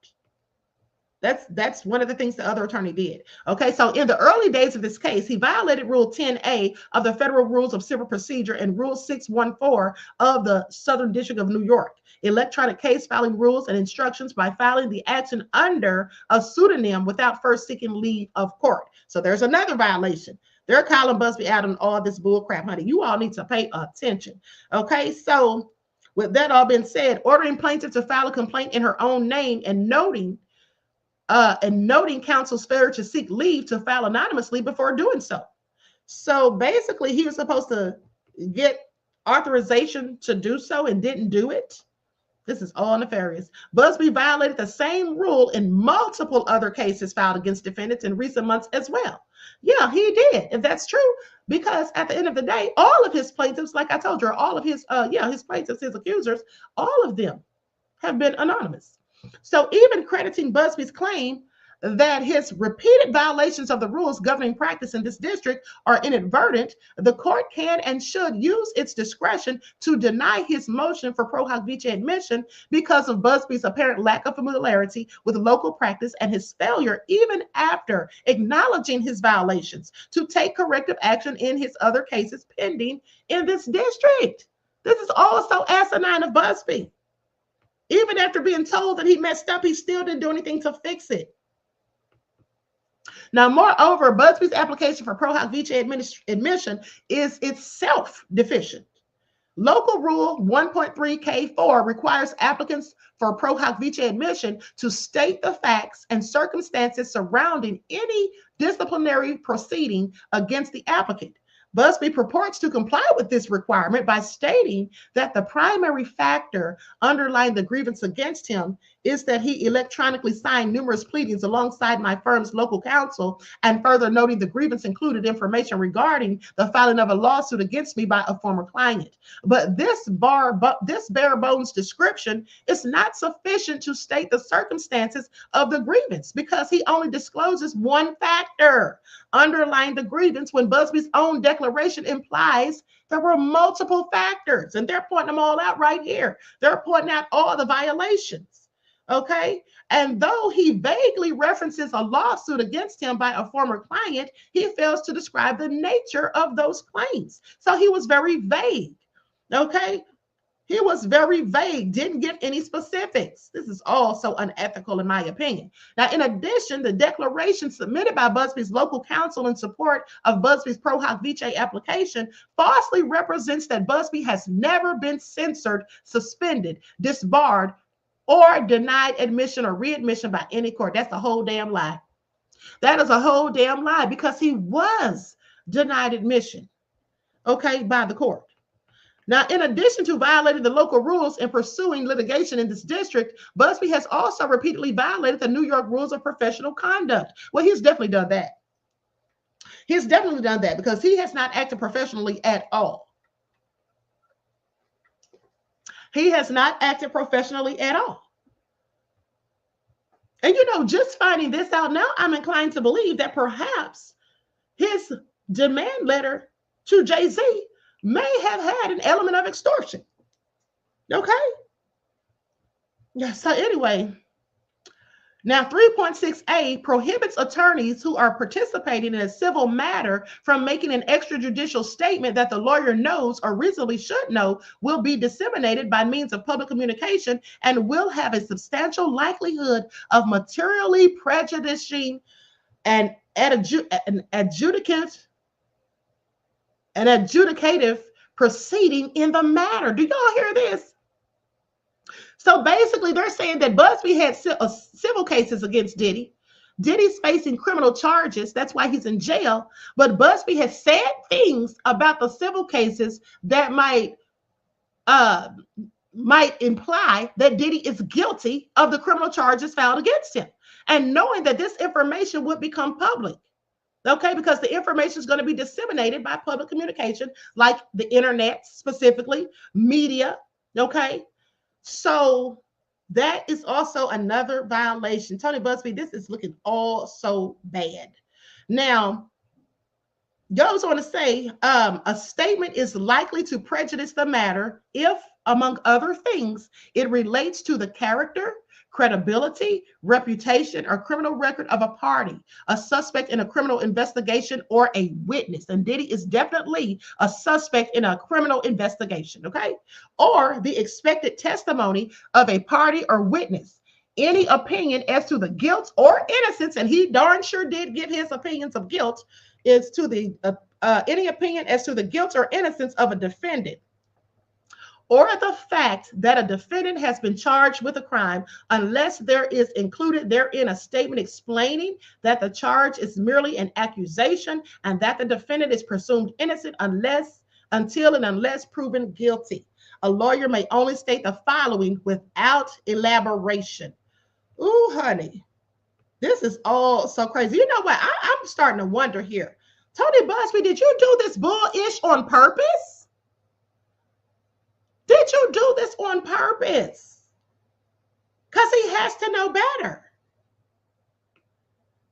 That's one of the things the other attorney did. Okay, so in the early days of this case, he violated Rule 10A of the Federal Rules of Civil Procedure and Rule 614 of the Southern District of New York, electronic case filing rules and instructions, by filing the action under a pseudonym without first seeking leave of court. So there's another violation. They're calling Busby out on all this bull crap, honey. You all need to pay attention. Okay, so with that all being said, ordering plaintiff to file a complaint in her own name and noting counsel's failure to seek leave to file anonymously before doing so. So basically, he was supposed to get authorization to do so and didn't do it. This is all nefarious. Busby violated the same rule in multiple other cases filed against defendants in recent months as well. Yeah, he did, if that's true, because at the end of the day, all of his plaintiffs, like I told you, all of his plaintiffs, his accusers, all of them have been anonymous. So even crediting Busby's claim that his repeated violations of the rules governing practice in this district are inadvertent, the court can and should use its discretion to deny his motion for pro hoc vice admission because of Busby's apparent lack of familiarity with local practice and his failure, even after acknowledging his violations, to take corrective action in his other cases pending in this district. This is also asinine of Busby. Even after being told that he messed up, he still didn't do anything to fix it. Now, moreover, Busby's application for pro hoc vice admission is itself deficient. Local Rule 1.3K4 requires applicants for pro hoc vice admission to state the facts and circumstances surrounding any disciplinary proceeding against the applicant. Busby purports to comply with this requirement by stating that the primary factor underlying the grievance against him is that he electronically signed numerous pleadings alongside my firm's local counsel, and further noting the grievance included information regarding the filing of a lawsuit against me by a former client. But this bare bones description is not sufficient to state the circumstances of the grievance, because he only discloses one factor underlying the grievance when Busby's own declaration implies there were multiple factors, and they're pointing them all out right here. They're pointing out all the violations. Okay, and though he vaguely references a lawsuit against him by a former client, he fails to describe the nature of those claims. So he was very vague. Okay, he was very vague, didn't give any specifics. This is all so unethical, in my opinion. Now, in addition, the declaration submitted by Busby's local counsel in support of Busby's pro hoc vice application falsely represents that Busby has never been censored, suspended, disbarred, or denied admission or readmission by any court. That's a whole damn lie. That is a whole damn lie, because he was denied admission, okay, by the court. Now, in addition to violating the local rules and pursuing litigation in this district, Busby has also repeatedly violated the New York rules of professional conduct. Well, he's definitely done that. He's definitely done that, because he has not acted professionally at all. He has not acted professionally at all. And, you know, just finding this out now, I'm inclined to believe that perhaps his demand letter to Jay-Z may have had an element of extortion. Okay? Yeah, so anyway, now 3.6a prohibits attorneys who are participating in a civil matter from making an extrajudicial statement that the lawyer knows or reasonably should know will be disseminated by means of public communication and will have a substantial likelihood of materially prejudicing an adjudicative proceeding in the matter. Do y'all hear this? So basically, they're saying that Busby had civil cases against Diddy. Diddy's facing criminal charges. That's why he's in jail. But Busby has said things about the civil cases that might imply that Diddy is guilty of the criminal charges filed against him. And knowing that this information would become public. Okay, because the information is going to be disseminated by public communication, like the internet, specifically media. Okay. So that is also another violation. Tony Busby, this is looking all so bad. Now, goes on to say, a statement is likely to prejudice the matter if among other things, it relates to the character, credibility, reputation, or criminal record of a party, a suspect in a criminal investigation, or a witness. And Diddy is definitely a suspect in a criminal investigation, okay? Or the expected testimony of a party or witness. Any opinion as to the guilt or innocence, and he darn sure did give his opinions of guilt, is to the any opinion as to the guilt or innocence of a defendant, or the fact that a defendant has been charged with a crime, unless there is included therein a statement explaining that the charge is merely an accusation and that the defendant is presumed innocent until and unless proven guilty. A lawyer may only state the following without elaboration. Ooh, honey, this is all so crazy. You know what? I'm starting to wonder here. Tony Buzbee, did you do this bullish on purpose? Did you do this on purpose? Because he has to know better.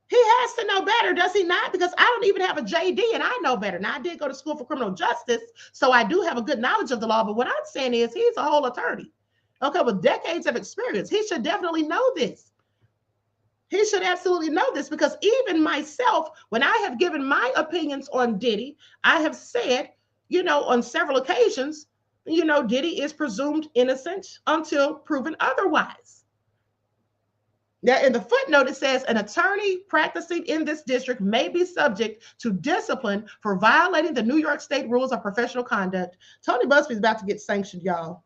He has to know better, does he not? Because I don't even have a JD and I know better. Now, I did go to school for criminal justice, so I do have a good knowledge of the law. But what I'm saying is he's a whole attorney, okay, with decades of experience. He should definitely know this. He should absolutely know this, because even myself, when I have given my opinions on Diddy, I have said, on several occasions, Diddy is presumed innocent until proven otherwise. Now, in the footnote, it says an attorney practicing in this district may be subject to discipline for violating the New York State rules of professional conduct. Tony Buzbee is about to get sanctioned, y'all.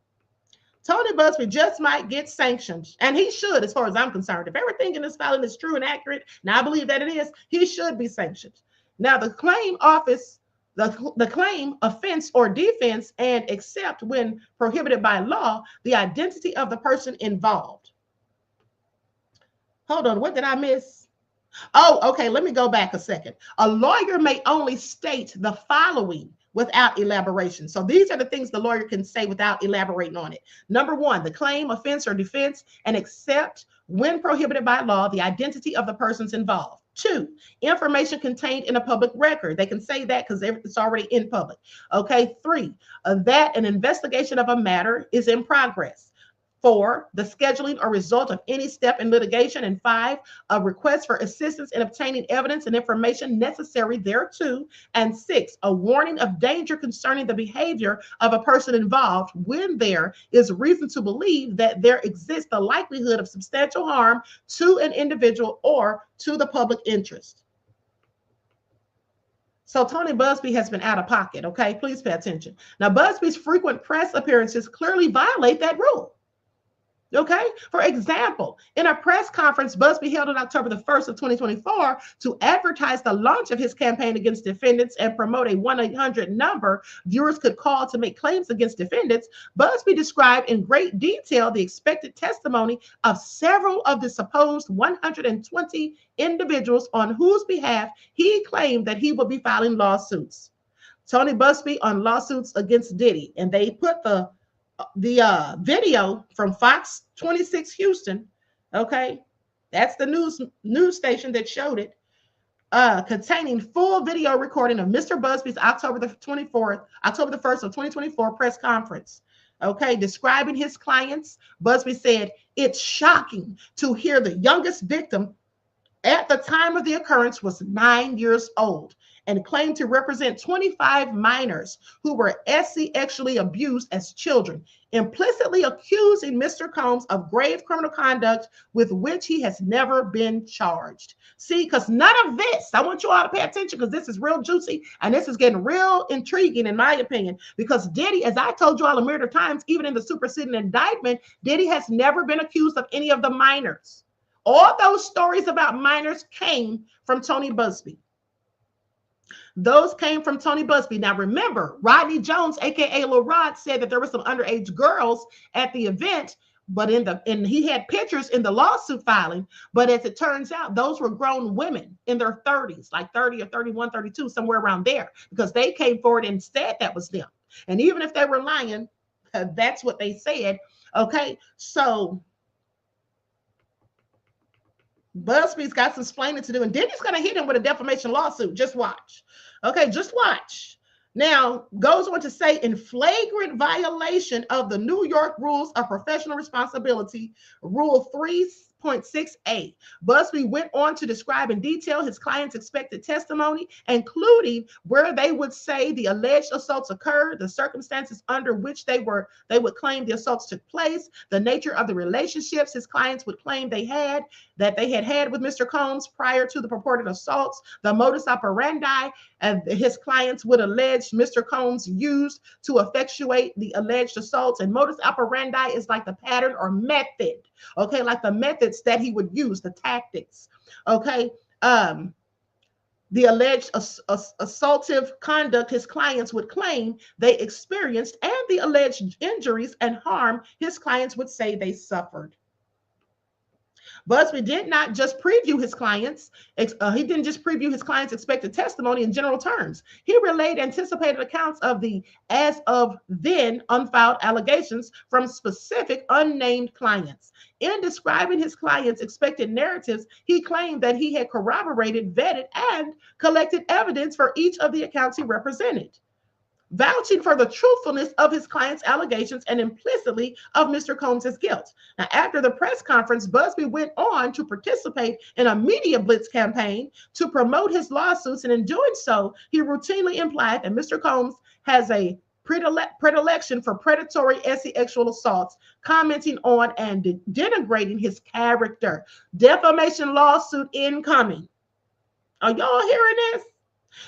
Tony Buzbee just might get sanctioned, and he should, as far as I'm concerned. If everything in this filing is true and accurate, and I believe that it is, he should be sanctioned. Now, the claim offense or defense, and except when prohibited by law, the identity of the person involved. Hold on, what did I miss? Oh, okay, let me go back a second. A lawyer may only state the following without elaboration. So these are the things the lawyer can say without elaborating on it. Number one, the claim, offense, or defense, and except when prohibited by law, the identity of the persons involved. Two, information contained in a public record. They can say that because it's already in public. Okay. Three, that an investigation of a matter is in progress. 4, the scheduling or result of any step in litigation. And 5, a request for assistance in obtaining evidence and information necessary thereto. And 6, a warning of danger concerning the behavior of a person involved when there is reason to believe that there exists the likelihood of substantial harm to an individual or to the public interest. So Tony Buzbee has been out of pocket, okay? Please pay attention. Now, Busby's frequent press appearances clearly violate that rule. Okay. For example, in a press conference Busby held on October the 1st of 2024 to advertise the launch of his campaign against defendants and promote a 1-800 number viewers could call to make claims against defendants, Busby described in great detail the expected testimony of several of the supposed 120 individuals on whose behalf he claimed that he would be filing lawsuits. Tony Buzbee on lawsuits against Diddy, and they put the video from Fox 26 Houston, okay, that's the news station that showed it, containing full video recording of Mr. Busby's October the 1st of 2024 press conference, okay, describing his clients. Busby said, "It's shocking to hear the youngest victim at the time of the occurrence was 9 years old and claimed to represent 25 minors who were sexually abused as children, implicitly accusing Mr. Combs of grave criminal conduct with which he has never been charged." See, because none of this, I want you all to pay attention because this is real juicy and this is getting real intriguing in my opinion, because Diddy, as I told you all a myriad of times, even in the superseding indictment, Diddy has never been accused of any of the minors. All those stories about minors came from Tony Buzbee. Those came from Tony Buzbee. Now remember, Rodney Jones, aka Lil Rod, said that there were some underage girls at the event, but he had pictures in the lawsuit filing. But as it turns out, those were grown women in their 30s, like 30 or 31, 32, somewhere around there, because they came forward and said that was them. And even if they were lying, that's what they said. Okay, so Busby's got some explaining to do, and Diddy's going to hit him with a defamation lawsuit. Just watch. Okay, just watch. Now, goes on to say, in flagrant violation of the New York Rules of Professional Responsibility, Rule 3.6a, Busby went on to describe in detail his client's expected testimony, including where they would say the alleged assaults occurred, the circumstances under which they would claim the assaults took place, the nature of the relationships his clients would claim they had with Mr. Combs prior to the purported assaults, the modus operandi and his clients would allege Mr. Combs used to effectuate the alleged assaults. And modus operandi is like the pattern or method, okay, like the methods that he would use, the tactics, okay. The alleged assaultive conduct his clients would claim they experienced, and the alleged injuries and harm his clients would say they suffered. Busby did not just preview his clients. He didn't just preview his clients' expected testimony in general terms. He relayed anticipated accounts of the as of then unfiled allegations from specific unnamed clients. In describing his clients' expected narratives, he claimed that he had corroborated, vetted, and collected evidence for each of the accounts he represented, vouching for the truthfulness of his client's allegations and implicitly of Mr. Combs' guilt. Now, after the press conference, Busby went on to participate in a media blitz campaign to promote his lawsuits, and in doing so, he routinely implied that Mr. Combs has a predilection for predatory sexual assaults, commenting on and denigrating his character. Defamation lawsuit incoming. Are y'all hearing this?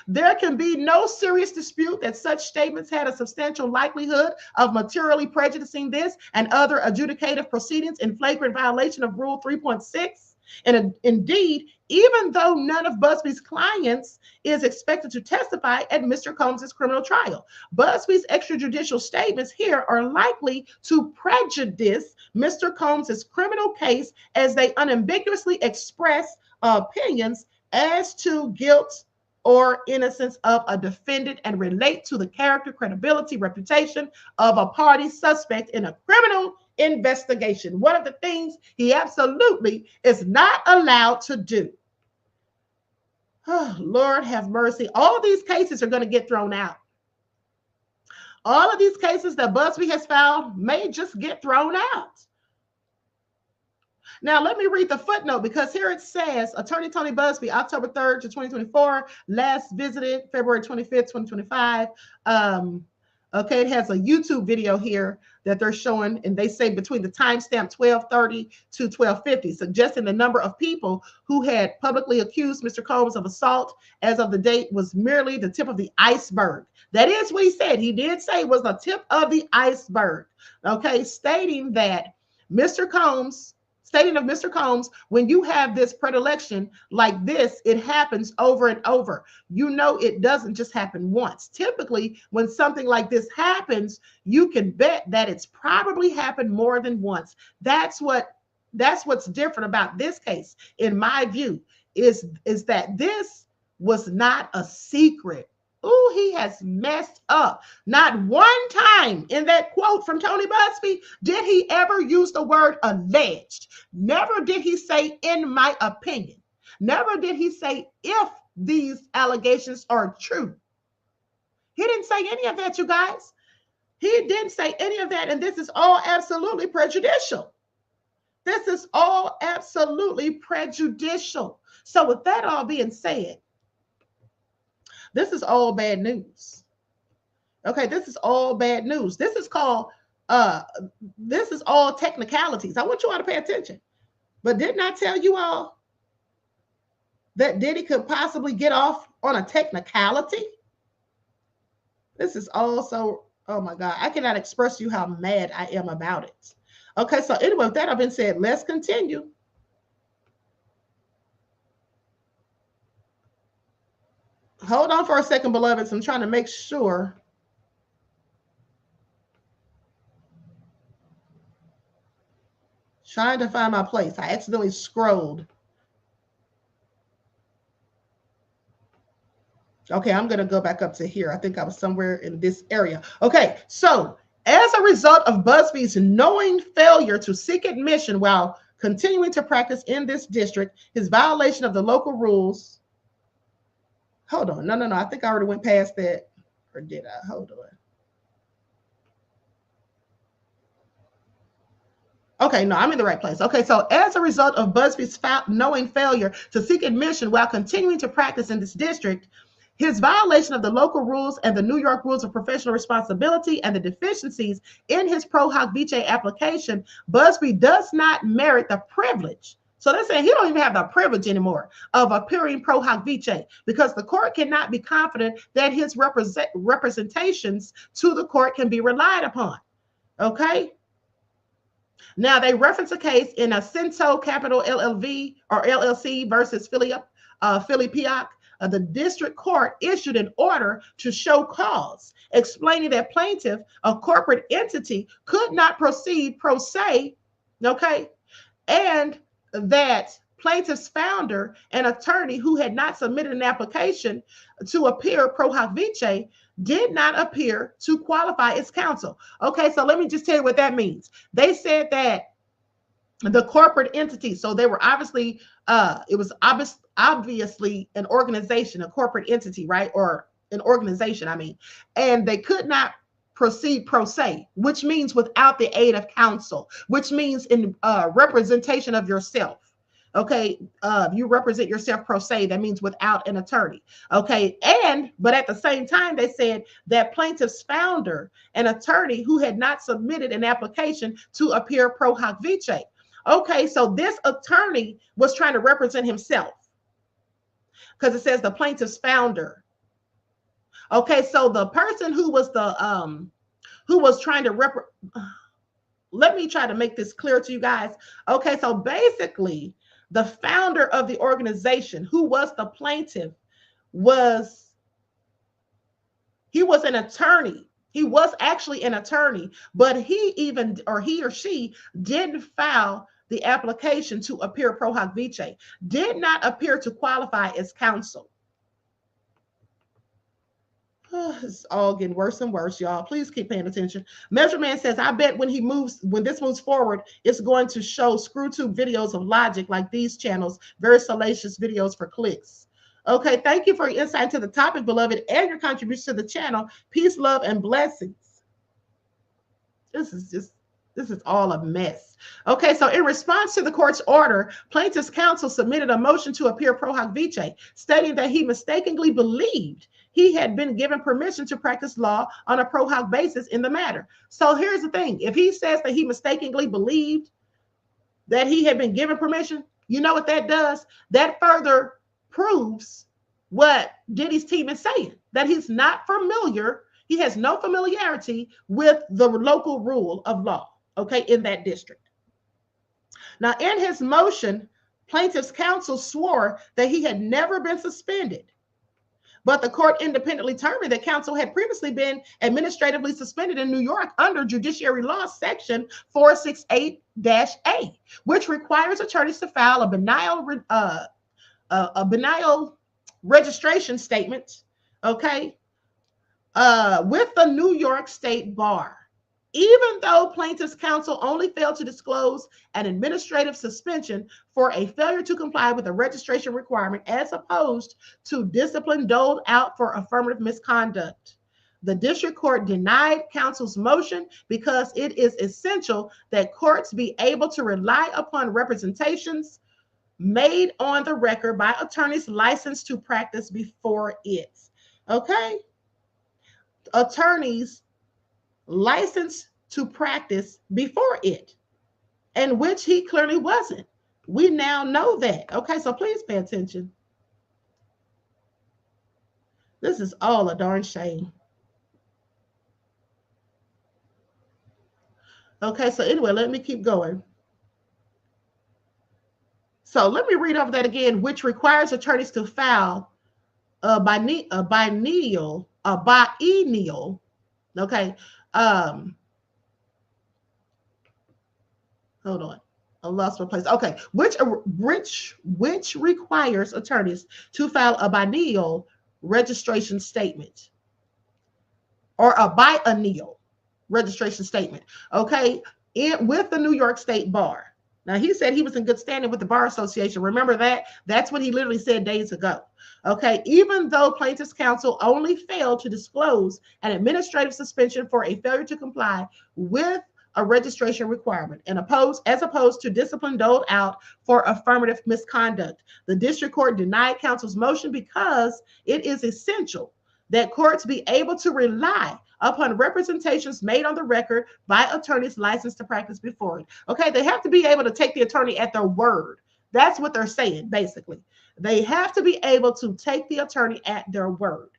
There can be no serious dispute that such statements had a substantial likelihood of materially prejudicing this and other adjudicative proceedings in flagrant violation of Rule 3.6. And indeed, even though none of Busby's clients is expected to testify at Mr. Combs' criminal trial, Busby's extrajudicial statements here are likely to prejudice Mr. Combs' criminal case as they unambiguously express opinions as to guilt or innocence of a defendant and relate to the character, credibility, reputation of a party suspect in a criminal investigation. One of the things he absolutely is not allowed to do. Oh, Lord have mercy. All of these cases are going to get thrown out. All of these cases that Busby has filed may just get thrown out. Now, let me read the footnote, because here it says, Attorney Tony Busby, October 3rd to 2024, last visited February 25th, 2025. Okay, it has a YouTube video here that they're showing, and they say between the timestamp 12:30 to 12:50, suggesting the number of people who had publicly accused Mr. Combs of assault as of the date was merely the tip of the iceberg. That is what he said. He did say it was the tip of the iceberg. Okay, stating that Mr. Combs, when you have this predilection like this, it happens over and over. You know, it doesn't just happen once. Typically, when something like this happens, you can bet that it's probably happened more than once. That's what's different about this case, in my view, is that this was not a secret. Oh, he has messed up. Not one time in that quote from Tony Busby did he ever use the word alleged. Never did he say, in my opinion. Never did he say, if these allegations are true. He didn't say any of that, you guys. He didn't say any of that, and this is all absolutely prejudicial. This is all absolutely prejudicial. So with that all being said, this is all bad news. Okay, this is all bad news. This is called, this is all technicalities. I want you all to pay attention. But didn't I tell you all that Diddy could possibly get off on a technicality? This is also, oh my God, I cannot express to you how mad I am about it. Okay, so anyway, with that having been said, let's continue. Hold on for a second, beloveds. I'm trying to make sure. Trying to find my place. I accidentally scrolled. Okay, I'm going to go back up to here. I think I was somewhere in this area. Okay, so as a result of Busby's knowing failure to seek admission while continuing to practice in this district, his violation of the local rules. Hold on. No. I think I already went past that. Or did I? Hold on. Okay, no, I'm in the right place. Okay, so as a result of Buzbee's knowing failure to seek admission while continuing to practice in this district, his violation of the local rules and the New York rules of professional responsibility and the deficiencies in his pro hoc vice application, Buzbee does not merit the privilege. So they're saying he don't even have the privilege anymore of appearing pro hoc vice because the court cannot be confident that his representations to the court can be relied upon. Okay. Now, they reference a case in a Cento Capital LLV or LLC versus Philly Pioc. The district court issued an order to show cause, explaining that plaintiff, a corporate entity, could not proceed pro se, okay, and that plaintiff's founder, an attorney who had not submitted an application to appear pro hoc vice, did not appear to qualify as counsel. Okay, so let me just tell you what that means. They said that the corporate entity, so they were obviously, it was obviously an organization, a corporate entity, right? Or an organization, I mean, and they could not proceed pro se, which means without the aid of counsel, which means in representation of yourself. Okay, you represent yourself pro se, that means without an attorney. Okay, but at the same time, they said that plaintiff's founder, an attorney who had not submitted an application to appear pro hoc vice. Okay, so this attorney was trying to represent himself because it says the plaintiff's founder. Okay, so the person who was trying to let me try to make this clear to you guys. Okay, so basically, the founder of the organization, who was the plaintiff, he was an attorney. He was actually an attorney, but he or she didn't file the application to appear pro hoc vice, did not appear to qualify as counsel. It's all getting worse and worse, y'all. Please keep paying attention. Measurement says, I bet when this moves forward, it's going to show screw-tube videos of logic like these channels, very salacious videos for clicks. Okay, thank you for your insight into the topic, beloved, and your contribution to the channel. Peace, love, and blessings. This is all a mess. Okay, so in response to the court's order, plaintiff's counsel submitted a motion to appear pro hoc vice, stating that he mistakenly believed he had been given permission to practice law on a pro hoc basis in the matter. So here's the thing. If he says that he mistakenly believed that he had been given permission, you know what that does? That further proves what Diddy's team is saying, that he's not familiar. He has no familiarity with the local rule of law, okay, in that district. Now, in his motion, plaintiff's counsel swore that he had never been suspended, but the court independently determined that counsel had previously been administratively suspended in New York under Judiciary Law Section 468-A, which requires attorneys to file a benign registration statement, okay, with the New York State Bar. Even though plaintiff's counsel only failed to disclose an administrative suspension for a failure to comply with a registration requirement as opposed to discipline doled out for affirmative misconduct, the district court denied counsel's motion because it is essential that courts be able to rely upon representations made on the record by attorneys licensed to practice before it. Okay? Attorneys licensed to practice before it, and which he clearly wasn't. We now know that. Okay, so please pay attention. This is all a darn shame. Okay, so anyway, let me keep going. So let me read over that again, which requires attorneys to file a biennial, okay, hold on, I lost my place. Okay, which requires attorneys to file a biennial registration statement or a biennial registration statement, okay, with the New York State Bar. Now, he said he was in good standing with the Bar Association. Remember that? That's what he literally said days ago. Okay, even though plaintiff's counsel only failed to disclose an administrative suspension for a failure to comply with a registration requirement and as opposed to discipline doled out for affirmative misconduct. The district court denied counsel's motion because it is essential that courts be able to rely upon representations made on the record by attorneys licensed to practice before it. Okay, they have to be able to take the attorney at their word. That's what they're saying, basically. They have to be able to take the attorney at their word.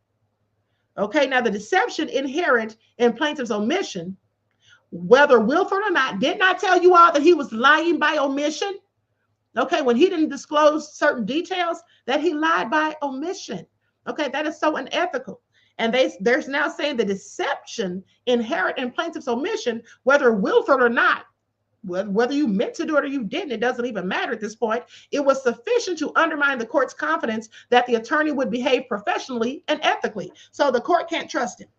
Okay, now the deception inherent in plaintiff's omission, whether willful or not, did not tell you all that he was lying by omission. Okay, when he didn't disclose certain details, that he lied by omission. Okay, that is so unethical. And they're now saying the deception inherent in plaintiff's omission, whether willful or not, whether you meant to do it or you didn't, it doesn't even matter at this point. It was sufficient to undermine the court's confidence that the attorney would behave professionally and ethically. So the court can't trust him.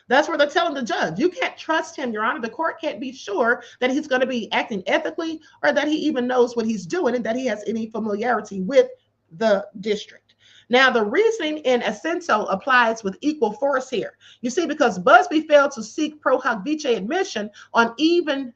That's where they're telling the judge, you can't trust him, Your Honor. The court can't be sure that he's going to be acting ethically or that he even knows what he's doing and that he has any familiarity with the district. Now, the reasoning in Ascento applies with equal force here. You see, because Buzbee failed to seek pro hoc vice admission on even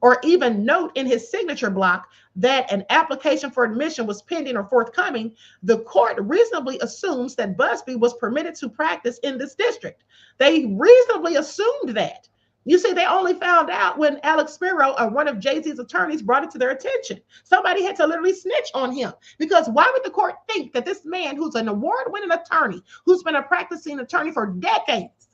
note in his signature block that an application for admission was pending or forthcoming, the court reasonably assumes that Buzbee was permitted to practice in this district. They reasonably assumed that. You see, they only found out when Alex Spiro, one of Jay-Z's attorneys, brought it to their attention. Somebody had to literally snitch on him, because why would the court think that this man who's an award-winning attorney, who's been a practicing attorney for decades,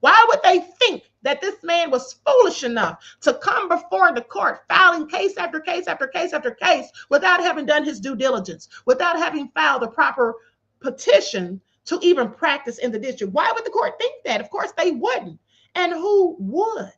why would they think that this man was foolish enough to come before the court filing case after case after case after case without having done his due diligence, without having filed the proper petition to even practice in the district? Why would the court think that? Of course they wouldn't. And who would?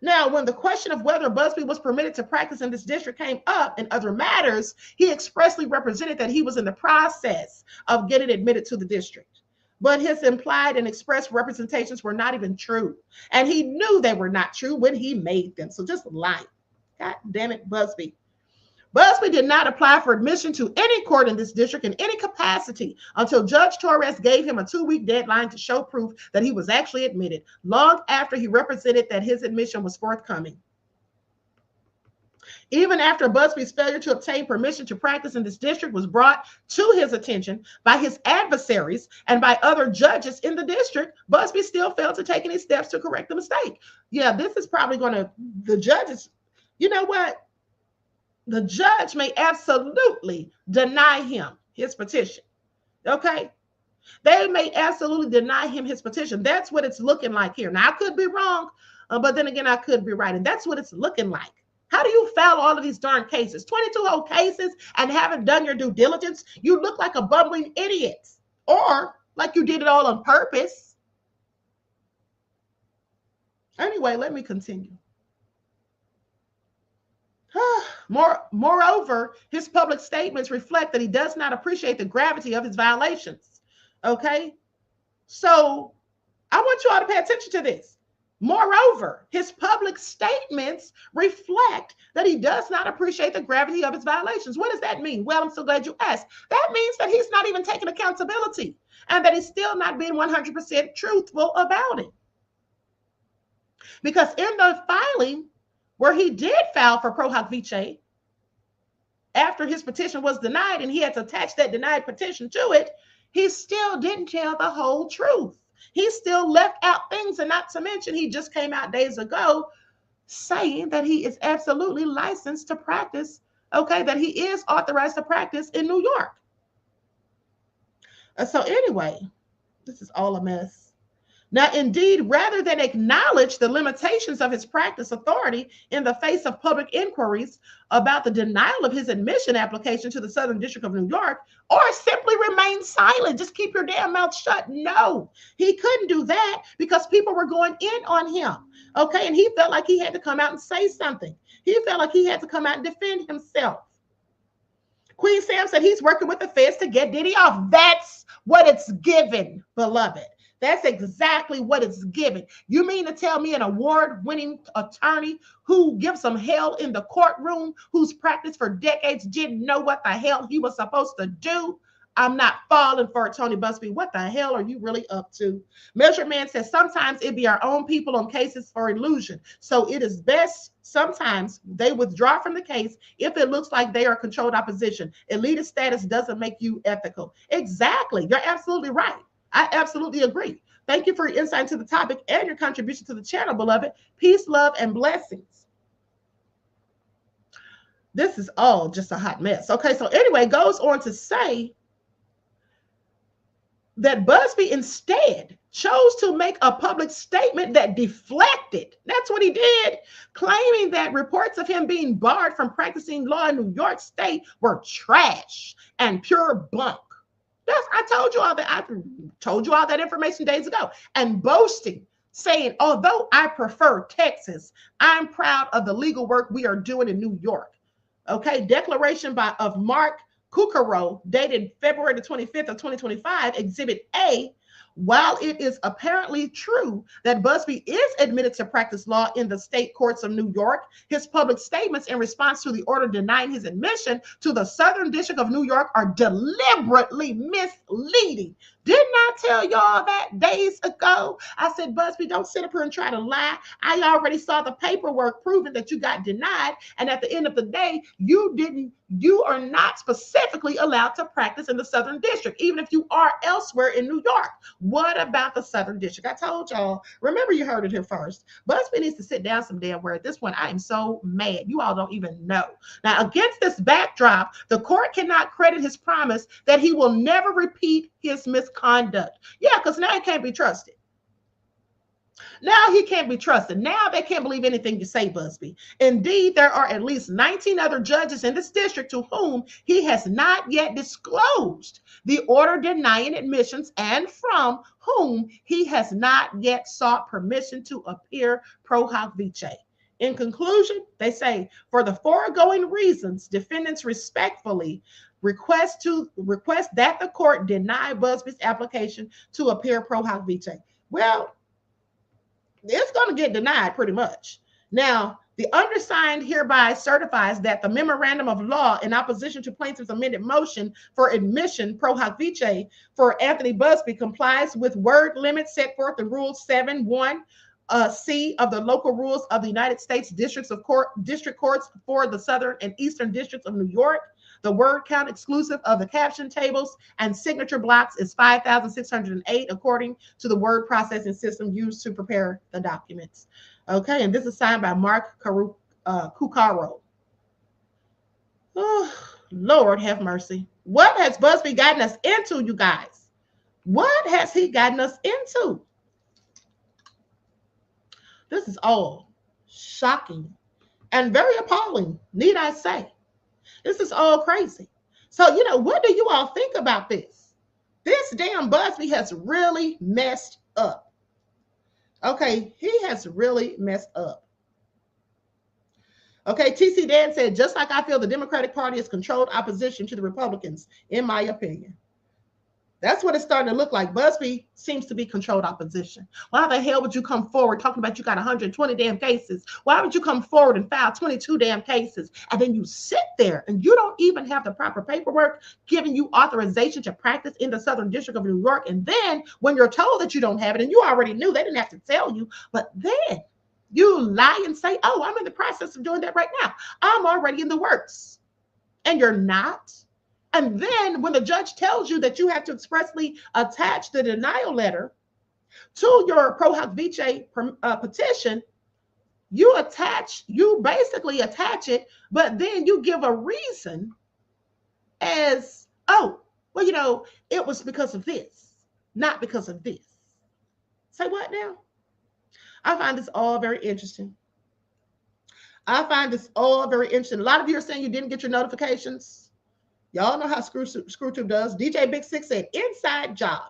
Now, when the question of whether Buzbee was permitted to practice in this district came up in other matters, he expressly represented that he was in the process of getting admitted to the district. But his implied and expressed representations were not even true. And he knew they were not true when he made them. So just lying. God damn it, Buzbee. Busby did not apply for admission to any court in this district in any capacity until Judge Torres gave him a 2-week deadline to show proof that he was actually admitted, long after he represented that his admission was forthcoming. Even after Busby's failure to obtain permission to practice in this district was brought to his attention by his adversaries and by other judges in the district, Busby still failed to take any steps to correct the mistake. Yeah, this is probably going to, the judges, you know what? The judge may absolutely deny him his petition. Okay? They may absolutely deny him his petition. That's what it's looking like here. Now, I could be wrong, but then again, I could be right. And that's what it's looking like. How do you file all of these darn cases? 22 whole cases and haven't done your due diligence? You look like a bumbling idiot, or like you did it all on purpose. Anyway, let me continue. Moreover, his public statements reflect that he does not appreciate the gravity of his violations. Okay? So I want you all to pay attention to this. Moreover, his public statements reflect that he does not appreciate the gravity of his violations. What does that mean? Well, I'm so glad you asked. That means that he's not even taking accountability and that he's still not being 100% truthful about it. Because in the filing where he did file for pro hoc vice, after his petition was denied and he had to attach that denied petition to it, he still didn't tell the whole truth. He still left out things, and not to mention, he just came out days ago saying that he is absolutely licensed to practice, okay, that he is authorized to practice in New York. So anyway, this is all a mess. Now, indeed, rather than acknowledge the limitations of his practice authority in the face of public inquiries about the denial of his admission application to the Southern District of New York, or simply remain silent, just keep your damn mouth shut. No, he couldn't do that because people were going in on him. Okay, and he felt like he had to come out and say something. He felt like he had to come out and defend himself. Queen Sam said he's working with the feds to get Diddy off. That's what it's given, beloved. That's exactly what it's giving. You mean to tell me an award-winning attorney who gives some hell in the courtroom, who's practiced for decades, didn't know what the hell he was supposed to do? I'm not falling for it, Tony Busby. What the hell are you really up to? Measured Man says sometimes it be our own people on cases for illusion. So it is best sometimes they withdraw from the case if it looks like they are controlled opposition. Elitist status doesn't make you ethical. Exactly. You're absolutely right. I absolutely agree. Thank you for your insight into the topic and your contribution to the channel, beloved. Peace, love, and blessings. This is all just a hot mess. Okay, so anyway, goes on to say that Busby instead chose to make a public statement that deflected. That's what he did, claiming that reports of him being barred from practicing law in New York State were trash and pure bunk. I told you all that. I told you all that information days ago. And boasting, saying, although I prefer Texas, I'm proud of the legal work we are doing in New York. Okay, declaration of Mark Kukaro, dated February the 25th of 2025, Exhibit A. While it is apparently true that Busby is admitted to practice law in the state courts of New York, his public statements in response to the order denying his admission to the Southern District of New York are deliberately misleading. Didn't I tell y'all that days ago? I said, Busby, don't sit up here and try to lie. I already saw the paperwork proving that you got denied. And at the end of the day, you are not specifically allowed to practice in the Southern District, even if you are elsewhere in New York. What about the Southern District? I told y'all, remember you heard it here first. Busby needs to sit down some damn where. At this point, I am so mad. You all don't even know. Now, against this backdrop, the court cannot credit his promise that he will never repeat his misconduct. Yeah, because now he can't be trusted. Now he can't be trusted. Now they can't believe anything you say, Busby. Indeed, there are at least 19 other judges in this district to whom he has not yet disclosed the order denying admissions and from whom he has not yet sought permission to appear pro hoc vice. In conclusion, they say, for the foregoing reasons, defendants respectfully request that the court deny Busby's application to appear pro hoc vice. Well, it's going to get denied pretty much. Now, the undersigned hereby certifies that the memorandum of law in opposition to plaintiff's amended motion for admission pro hoc vice for Anthony Busby complies with word limits set forth in Rule 7.1 C of the local rules of the United States district courts for the Southern and Eastern districts of New York. The word count exclusive of the caption tables and signature blocks is 5,608 according to the word processing system used to prepare the documents. Okay, and this is signed by Mark Kukaro. Oh, Lord have mercy. What has Busby gotten us into, you guys? What has he gotten us into? This is all shocking and very appalling, need I say. This is all crazy. So, what do you all think about this? This damn Busby has really messed up. Okay, he has really messed up. Okay, TC Dan said, just like I feel the Democratic Party is controlled opposition to the Republicans, in my opinion. That's what it's starting to look like. Busby seems to be controlled opposition. Why the hell would you come forward talking about you got 120 damn cases? Why would you come forward and file 22 damn cases? And then you sit there and you don't even have the proper paperwork giving you authorization to practice in the Southern District of New York. And then when you're told that you don't have it, and you already knew, they didn't have to tell you, but then you lie and say, oh, I'm in the process of doing that right now. I'm already in the works. And you're not. And then when the judge tells you that you have to expressly attach the denial letter to your pro hoc vice petition, you basically attach it, but then you give a reason as, oh, well, it was because of this, not because of this. Say what now? I find this all very interesting. A lot of you are saying you didn't get your notifications. Y'all know how ScrewTube does. DJ Big Six said, inside job.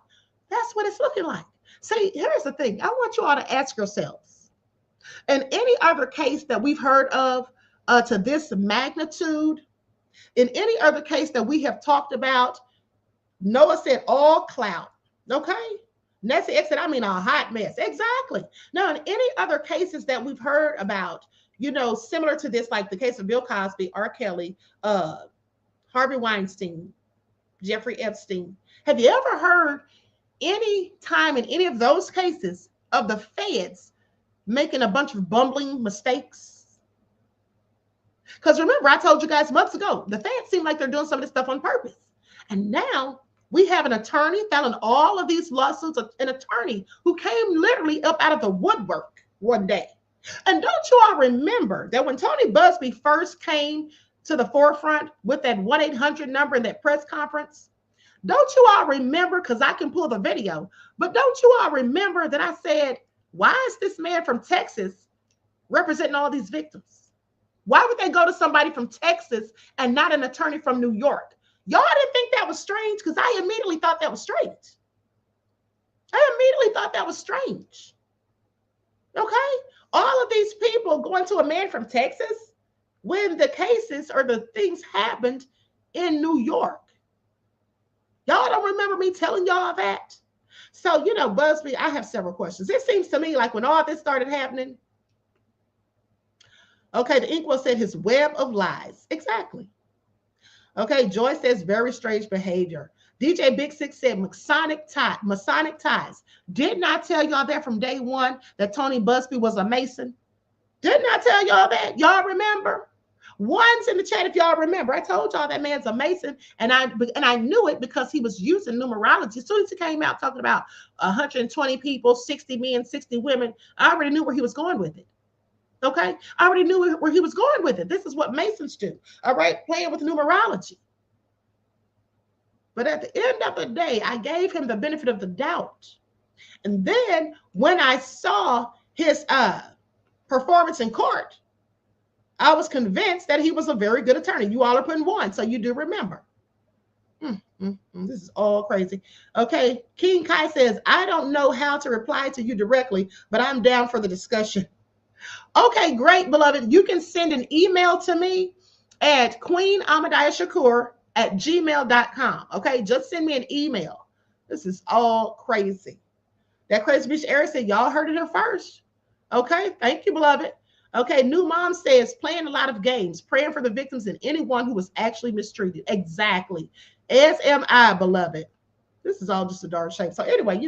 That's what it's looking like. See, here's the thing. I want you all to ask yourselves, in any other case that we've heard of to this magnitude, in any other case that we have talked about, Noah said all clout. Okay? Nessie X said, I mean, a hot mess. Exactly. Now, in any other cases that we've heard about, similar to this, like the case of Bill Cosby, R. Kelly, Harvey Weinstein, Jeffrey Epstein, have you ever heard any time in any of those cases of the feds making a bunch of bumbling mistakes? Because remember, I told you guys months ago, the feds seem like they're doing some of this stuff on purpose. And now we have an attorney filing all of these lawsuits, an attorney who came literally up out of the woodwork one day. And don't you all remember that when Tony Buzbee first came to the forefront with that 1-800 number in that press conference? Don't you all remember, because I can pull the video, but don't you all remember that I said, why is this man from Texas representing all these victims? Why would they go to somebody from Texas and not an attorney from New York? Y'all didn't think that was strange, because I immediately thought that was strange. Okay? All of these people going to a man from Texas when the cases or the things happened in New York. Y'all don't remember me telling y'all that? So, Busby, I have several questions. It seems to me like when all this started happening, okay, the Inkwell said his web of lies. Exactly. Okay, Joy says very strange behavior. DJ Big Six said Masonic ties. Didn't I tell y'all that from day one that Tony Busby was a Mason? Didn't I tell y'all that? Y'all remember? One's in the chat if y'all remember. I told y'all that man's a Mason, and I knew it because he was using numerology. As soon as he came out talking about 120 people, 60 men, 60 women, I already knew where he was going with it. Okay? I already knew where he was going with it. This is what Masons do. All right? Playing with numerology. But at the end of the day, I gave him the benefit of the doubt. And then when I saw his performance in court, I was convinced that he was a very good attorney. You all are putting one, so you do remember. This is all crazy. Okay, King Kai says, I don't know how to reply to you directly, but I'm down for the discussion. Okay, great, beloved. You can send an email to me at QueenAhmadiyyah@gmail.com. Okay, just send me an email. This is all crazy. That crazy bitch Eric said, y'all heard it here first. Okay, thank you, beloved. Okay, New Mom says, playing a lot of games, praying for the victims and anyone who was actually mistreated. Exactly. As am I, beloved. This is all just a darn shame. So anyway,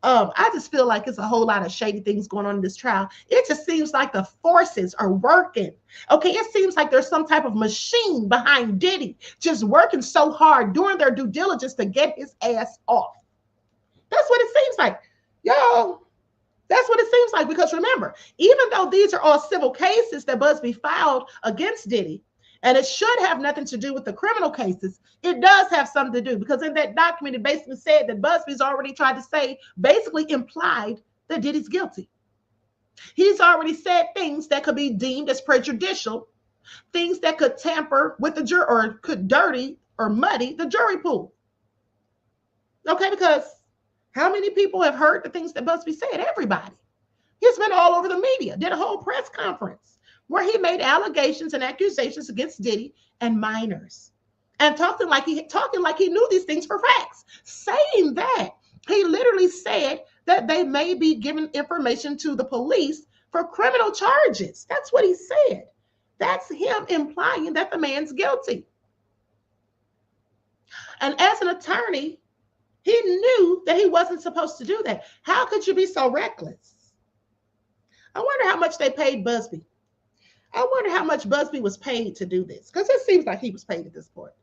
I just feel like it's a whole lot of shady things going on in this trial. It just seems like the forces are working. Okay, it seems like there's some type of machine behind Diddy just working so hard, doing their due diligence to get his ass off. That's what it seems like. Y'all, that's what it seems like, because remember, even though these are all civil cases that Buzbee filed against Diddy, and it should have nothing to do with the criminal cases, it does have something to do, because in that document, it basically said that Busby's already tried to say, basically implied that Diddy's guilty. He's already said things that could be deemed as prejudicial, things that could tamper with the jury or could dirty or muddy the jury pool. Okay, because how many people have heard the things that Busby said? Everybody. He's been all over the media, did a whole press conference where he made allegations and accusations against Diddy and minors, and talking like he knew these things for facts. Saying that, he literally said that they may be giving information to the police for criminal charges. That's what he said. That's him implying that the man's guilty. And as an attorney, he knew that he wasn't supposed to do that. How could you be so reckless? I wonder how much they paid Buzbee. I wonder how much Buzbee was paid to do this, because it seems like he was paid at this point.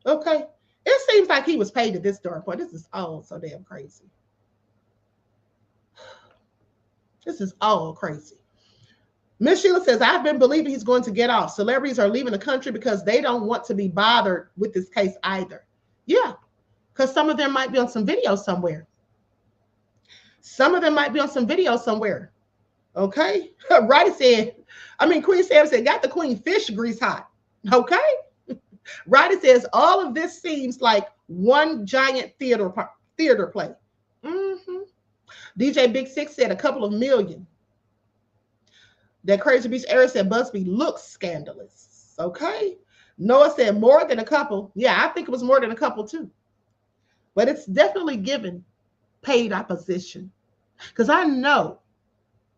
Okay? It seems like he was paid at this darn point. This is all so damn crazy. This is all crazy. Miss Sheila says, I've been believing he's going to get off. Celebrities are leaving the country because they don't want to be bothered with this case either. Yeah. Because some of them might be on some video somewhere. Okay? Queen Sam said, got the queen fish grease hot. Okay? Roddy says, all of this seems like one giant theater play. DJ Big Six said a couple of million. That Crazy Beach Eric said Buzbee looks scandalous. Okay? Noah said more than a couple. Yeah, I think it was more than a couple too. But it's definitely given paid opposition. Because I know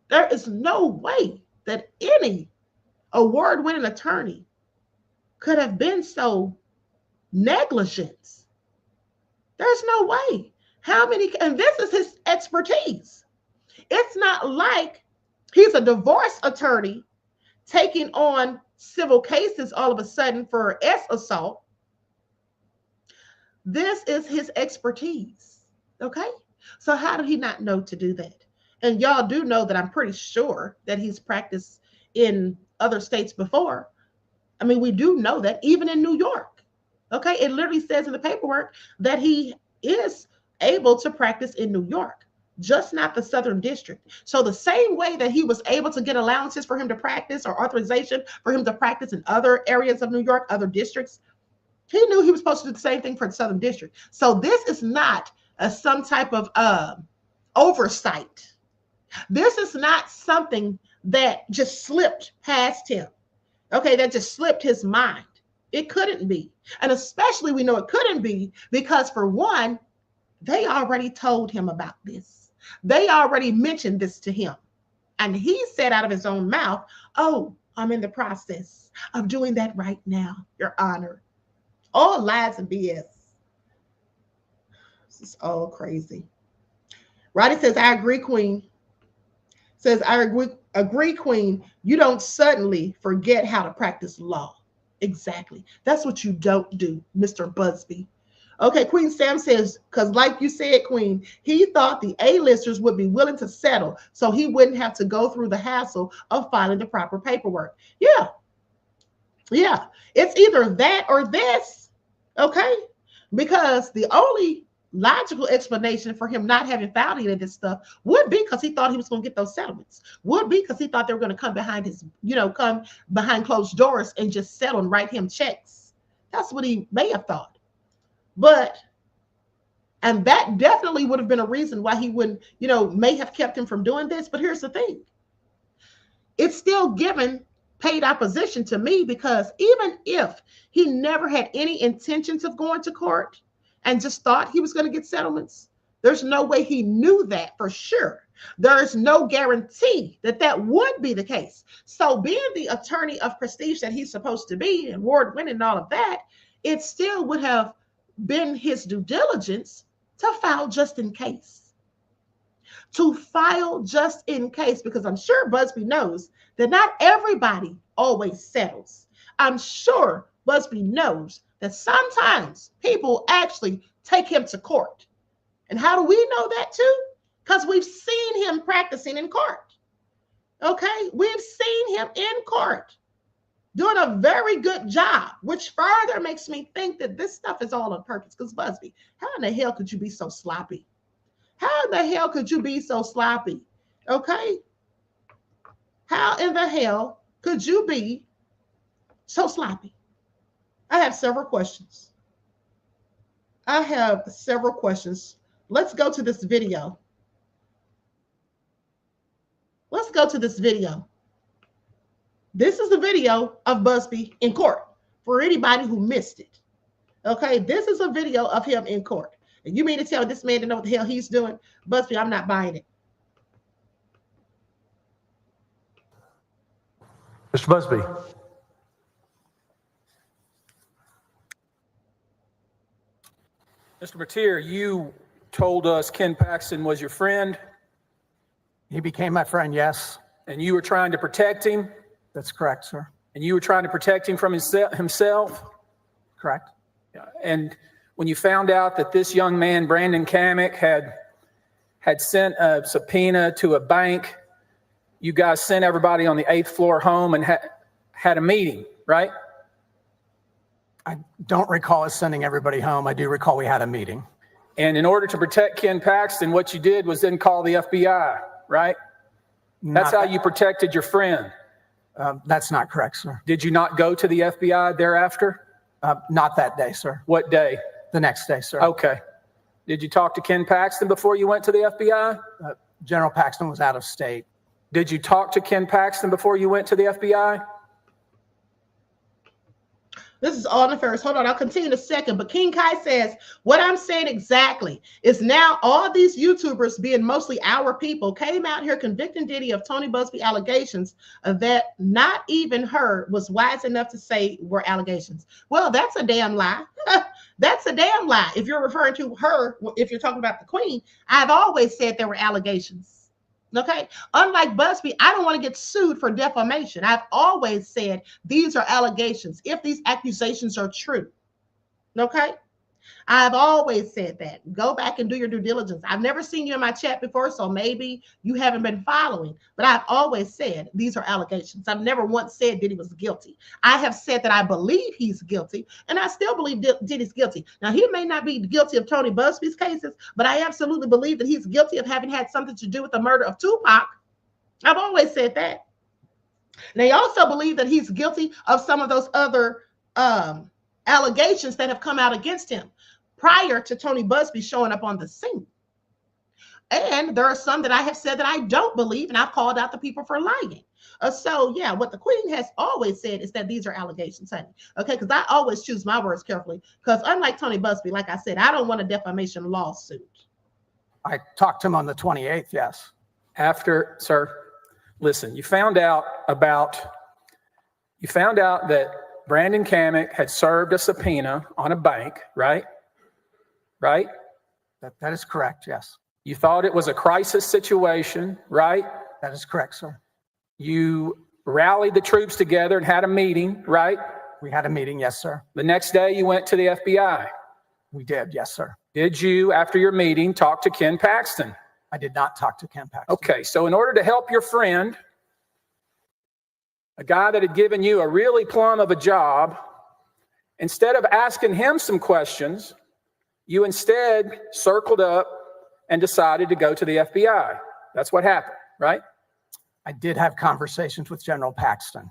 there is no way that any award-winning attorney could have been so negligent. There's no way. How many, and this is his expertise. It's not like he's a divorce attorney taking on civil cases all of a sudden for assault. This is his expertise. Okay? So how did he not know to do that? And y'all do know that I'm pretty sure that he's practiced in other states before. I mean, we do know that even in New York. Okay? It literally says in the paperwork that he is able to practice in New York, just not the Southern District. So the same way that he was able to get allowances for him to practice or authorization for him to practice in other areas of New York, other districts, he knew he was supposed to do the same thing for the Southern District. So this is not some type of oversight. This is not something that just slipped past him. Okay, that just slipped his mind. It couldn't be. And especially we know it couldn't be because, for one, they already told him about this. They already mentioned this to him. And he said out of his own mouth, "Oh, I'm in the process of doing that right now, Your Honor." All lies and BS. This is all crazy. Roddy says, "I agree, Queen." Says, "I agree, Queen. You don't suddenly forget how to practice law." Exactly. That's what you don't do, Mr. Buzbee. Okay, Queen Sam says, because like you said, Queen, he thought the A-listers would be willing to settle so he wouldn't have to go through the hassle of filing the proper paperwork. Yeah. Yeah. It's either that or this. Okay? Because the only logical explanation for him not having filed any of this stuff would be because he thought he was going to get those settlements. Would be because he thought they were going to come behind his, come behind closed doors and just settle and write him checks. That's what he may have thought. And that definitely would have been a reason why he wouldn't, may have kept him from doing this. But here's the thing. It's still given paid opposition to me, because even if he never had any intentions of going to court and just thought he was going to get settlements, there's no way he knew that for sure. There's no guarantee that that would be the case. So being the attorney of prestige that he's supposed to be, and award-winning and all of that, it still would have been his due diligence to file just in case. To file just in case, because I'm sure Busby knows that not everybody always settles. I'm sure Busby knows that sometimes people actually take him to court. And how do we know that too? Because we've seen him practicing in court. Okay? We've seen him in court doing a very good job, which further makes me think that this stuff is all on purpose. Because Busby, how in the hell could you be so sloppy? How in the hell could you be so sloppy? Okay? How in the hell could you be so sloppy? I have several questions. Let's go to this video. This is the video of Busby in court for anybody who missed it. Okay, this is a video of him in court. And you mean to tell this man to know what the hell he's doing? Busby, I'm not buying it.
Mr. Busby.
Mr. Mateer, you told us Ken Paxton was your friend.
He became my friend, yes.
And you were trying to protect him?
That's correct, sir.
And you were trying to protect him from himself?
Correct.
And when you found out that this young man, Brandon Kamek, had sent a subpoena to a bank, you guys sent everybody on the 8th floor home and had a meeting, right?
I don't recall us sending everybody home. I do recall we had a meeting.
And in order to protect Ken Paxton, what you did was then call the FBI, right? That's how you protected your friend.
That's not correct, sir.
Did you not go to the FBI thereafter?
Not that day, sir.
What day?
The next day, sir.
Okay. Did you talk to Ken Paxton before you went to the FBI?
General Paxton was out of state.
Did you talk to Ken Paxton before you went to the FBI?
This is all in the first. Hold on, I'll continue in a second. But King Kai says, what I'm saying exactly is now all these YouTubers, being mostly our people, came out here convicting Diddy of Tony Buzbee allegations that not even her was wise enough to say were allegations. Well, that's a damn lie. That's a damn lie. If you're referring to her, if you're talking about the Queen, I've always said there were allegations. Okay, unlike Busby, I don't want to get sued for defamation. I've always said these are allegations if these accusations are true. Okay, I've always said that. Go back and do your due diligence. I've never seen you in my chat before, so maybe you haven't been following, but I've always said these are allegations. I've never once said Diddy was guilty. I have said that I believe he's guilty, and I still believe Diddy's guilty. Now, he may not be guilty of Tony Busby's cases, but I absolutely believe that he's guilty of having had something to do with the murder of Tupac. I've always said that. And they also believe that he's guilty of some of those other allegations that have come out against him prior to Tony Buzbee showing up on the scene. And there are some that I have said that I don't believe, and I've called out the people for lying. So yeah, what the Queen has always said is that these are allegations, honey. Okay, because I always choose my words carefully, because unlike Tony Buzbee, like I said, I don't want a defamation lawsuit.
I talked to him on the 28th, yes.
After, sir, listen, you found out that Brandon Kamek had served a subpoena on a bank, right? Right?
That is correct, yes.
You thought it was a crisis situation, right?
That is correct, sir.
You rallied the troops together and had a meeting, right?
We had a meeting, yes, sir.
The next day you went to the FBI.
We did, yes, sir.
Did you, after your meeting, talk to Ken Paxton?
I did not talk to Ken Paxton.
Okay, so in order to help your friend, a guy that had given you a really plum of a job, instead of asking him some questions, you instead circled up and decided to go to the FBI. That's what happened, right?
I did have conversations with General Paxton.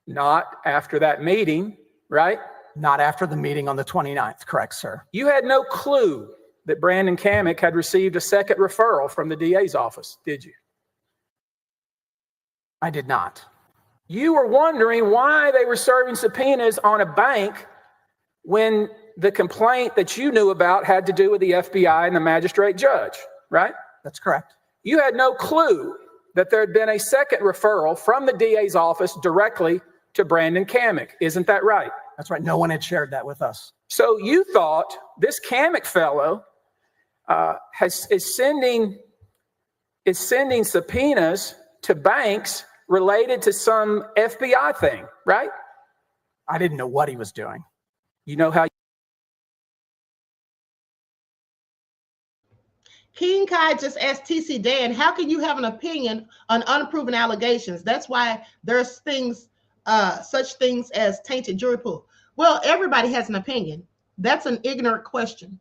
Not after that meeting, right?
Not after the meeting on the 29th, correct, sir.
You had no clue that Brandon Kamek had received a second referral from the DA's office, did you?
I did not.
You were wondering why they were serving subpoenas on a bank when the complaint that you knew about had to do with the FBI and the magistrate judge, right?
That's correct.
You had no clue that there had been a second referral from the DA's office directly to Brandon Kamek. Isn't that right?
That's right. No one had shared that with us.
So you thought this Kamek fellow is sending subpoenas to banks related to some FBI thing, right?
I didn't know what he was doing.
You know how
King Kai just asked TC Dan, how can you have an opinion on unproven allegations? That's why there's things, such things as tainted jury pool. Well, everybody has an opinion. That's an ignorant question.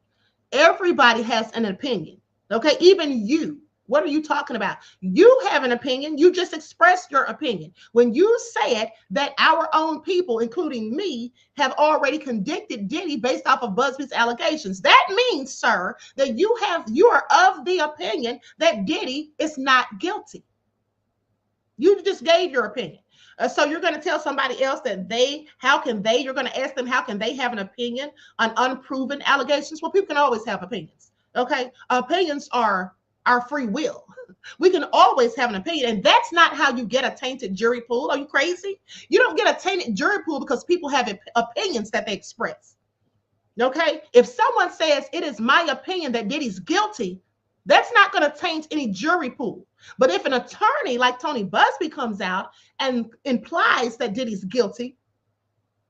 Everybody has an opinion. Okay, even you. What are you talking about? You have an opinion. You just expressed your opinion. When you said that our own people, including me, have already convicted Diddy based off of Buzbee's allegations, that means, sir, that you are of the opinion that Diddy is not guilty. You just gave your opinion. So you're going to tell somebody else that you're going to ask them, how can they have an opinion on unproven allegations? Well, people can always have opinions. Okay. Opinions are our free will. We can always have an opinion, and that's not how you get a tainted jury pool. Are you crazy? You don't get a tainted jury pool because people have opinions that they express. Okay? If someone says it is my opinion that Diddy's guilty, that's not going to taint any jury pool. But if an attorney like Tony Buzbee comes out and implies that Diddy's guilty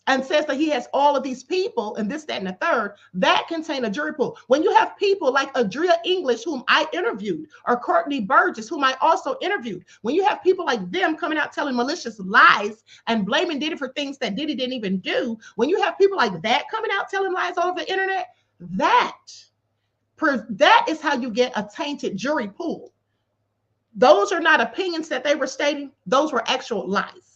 and says that he has all of these people and this, that, and the third, that can taint a jury pool. When you have people like Adria English, whom I interviewed, or Courtney Burgess, whom I also interviewed, when you have people like them coming out telling malicious lies and blaming Diddy for things that Diddy didn't even do, when you have people like that coming out telling lies all over the internet, that is how you get a tainted jury pool. Those are not opinions that they were stating. Those were actual lies.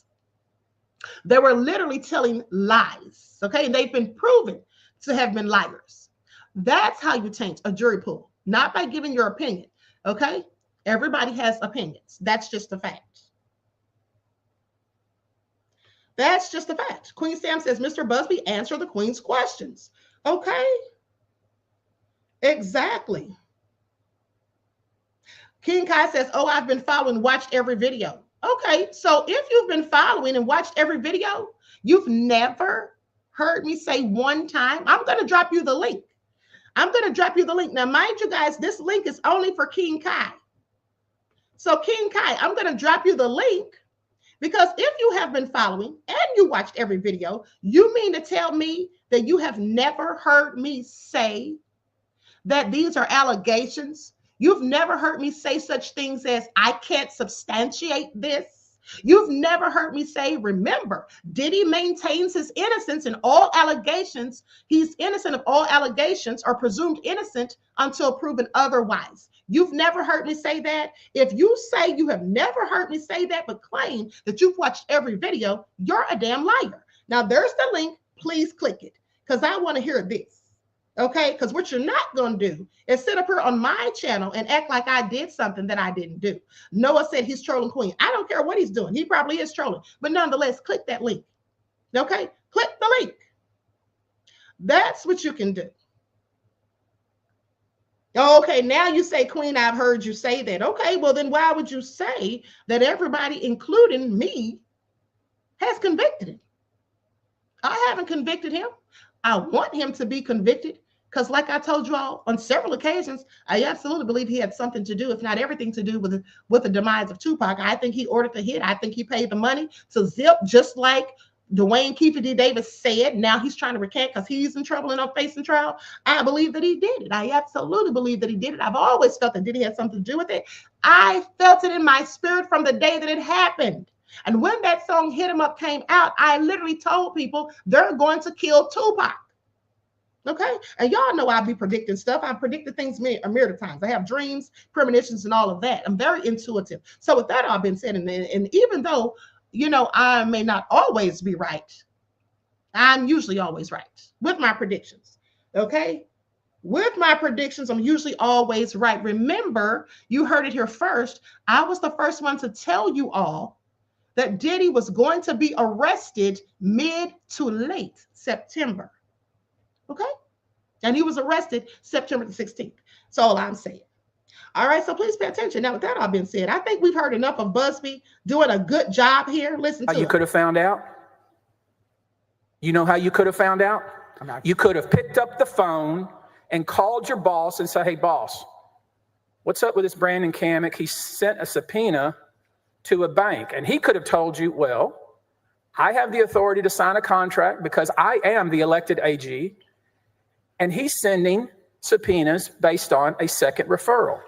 They were literally telling lies, okay? And they've been proven to have been liars. That's how you taint a jury pool, not by giving your opinion, okay? Everybody has opinions. That's just a fact. That's just a fact. Queen Sam says, Mr. Busby, answer the Queen's questions. Okay. Exactly. King Kai says, oh, I've been following, watched every video. Okay, so if you've been following and watched every video, you've never heard me say one time, I'm going to drop you the link. I'm going to drop you the link. Now, mind you guys, this link is only for King Kai. So King Kai, I'm going to drop you the link because if you have been following and you watched every video, you mean to tell me that you have never heard me say that these are allegations? You've never heard me say such things as, I can't substantiate this. You've never heard me say, remember, Diddy maintains his innocence in all allegations. He's innocent of all allegations or presumed innocent until proven otherwise. You've never heard me say that. If you say you have never heard me say that, but claim that you've watched every video, you're a damn liar. Now, there's the link. Please click it because I want to hear this. Okay, because what you're not going to do is sit up here on my channel and act like I did something that I didn't do. Noah said he's trolling Queen. I don't care what he's doing. He probably is trolling. But nonetheless, click that link. Okay, click the link. That's what you can do. Okay, now you say, Queen, I've heard you say that. Okay, well, then why would you say that everybody, including me, has convicted him? I haven't convicted him. I want him to be convicted because, like I told you all on several occasions, I absolutely believe he had something to do, if not everything to do with the demise of Tupac. I think he ordered the hit. I think he paid the money to Zip, just like Dwayne Keefer D. Davis said. Now he's trying to recant because he's in trouble and not facing trial. I believe that he did it. I absolutely believe that he did it. I've always felt that Diddy had something to do with it. I felt it in my spirit from the day that it happened. And when that song Hit 'Em Up came out, I literally told people they're going to kill Tupac. Okay? And y'all know I'll be predicting stuff. I've predicted things a myriad of times. I have dreams, premonitions, and all of that. I'm very intuitive. So with that all been said, and even though, you know, I may not always be right, I'm usually always right with my predictions. Okay? With my predictions, I'm usually always right. Remember, you heard it here first. I was the first one to tell you all that Diddy was going to be arrested mid to late September. Okay? And he was arrested September the 16th. That's all I'm saying. All right, so please pay attention. Now, with that all being said, I think we've heard enough of Buzby doing a good job here. Listen to
you could have found out. You know how you could have found out? You could have picked up the phone and called your boss and said, hey, boss, what's up with this Brandon Kamek? He sent a subpoena to a bank. And he could have told you, well, I have the authority to sign a contract because I am the elected AG. And he's sending subpoenas based on a second referral.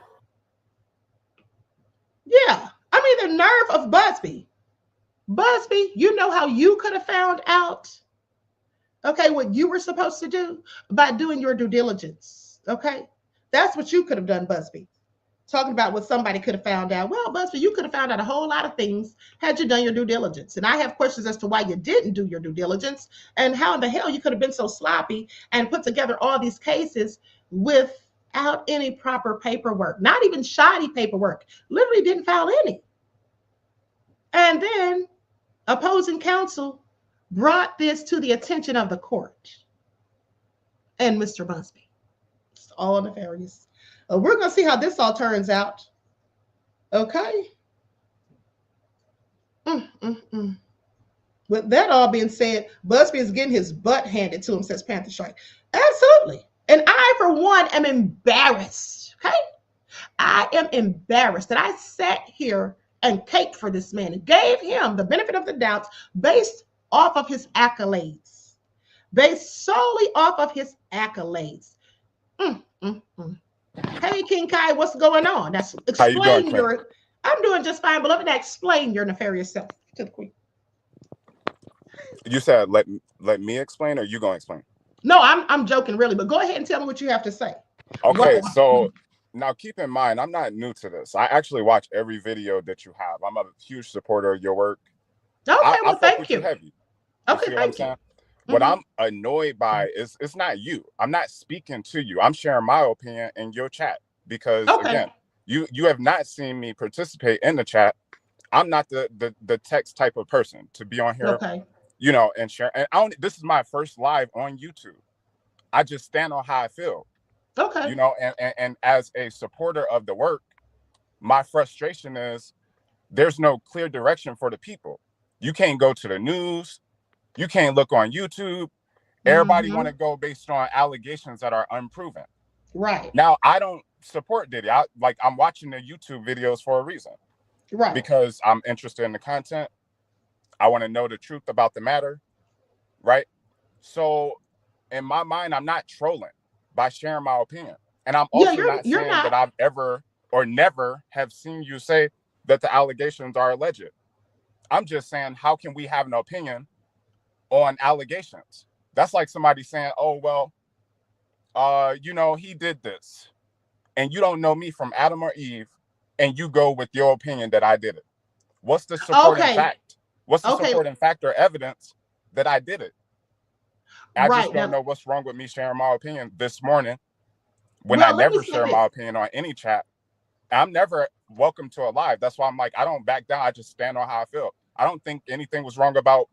Yeah. I mean, the nerve of Buzby. Buzby, you know how you could have found out, okay, what you were supposed to do by doing your due diligence. Okay. That's what you could have done, Buzby. Talking about what somebody could have found out. Well, Busby, you could have found out a whole lot of things had you done your due diligence. And I have questions as to why you didn't do your due diligence and how in the hell you could have been so sloppy and put together all these cases without any proper paperwork, not even shoddy paperwork, literally didn't file any. And then opposing counsel brought this to the attention of the court and Mr. Busby. It's all nefarious. We're going to see how this all turns out. Okay. With that all being said, Busby is getting his butt handed to him, says Panther Strike. Absolutely. And I, for one, am embarrassed. Okay. I am embarrassed that I sat here and caked for this man and gave him the benefit of the doubt based off of his accolades. Based solely off of his accolades. Hey, King Kai, what's going on? That's explain your. I'm doing just fine, beloved. Now explain your nefarious self to the Queen.
You said let me explain, or you gonna explain?
No, I'm joking, really. But go ahead and tell me what you have to say.
Okay, so now keep in mind, I'm not new to this. I actually watch every video that you have. I'm a huge supporter of your work.
Okay, well, thank you.
Okay, thank you. What I'm annoyed by is it's not you. I'm not speaking to you. I'm sharing my opinion in your chat because again, you have not seen me participate in the chat. I'm not the text type of person to be on here you know, and share. And this is my first live on YouTube. I just stand on how I feel.
Okay.
You know, and as a supporter of the work, my frustration is there's no clear direction for the people. You can't go to the news. You can't look on YouTube. Everybody want to go based on allegations that are unproven.
Right.
Now, I don't support Diddy. I'm watching the YouTube videos for a reason.
Right.
Because I'm interested in the content. I want to know the truth about the matter. Right. So in my mind, I'm not trolling by sharing my opinion. And I'm also not saying that I've ever or never have seen you say that the allegations are alleged. I'm just saying, how can we have an opinion on allegations? That's like somebody saying, oh, well, you know, he did this. And you don't know me from Adam or Eve. And you go with your opinion that I did it. What's the supporting fact? What's the supporting fact or evidence that I did it? I just don't know what's wrong with me sharing my opinion this morning when I never share my opinion on any chat. I'm never welcome to a live. That's why I'm like, I don't back down. I just stand on how I feel. I don't think anything was wrong about,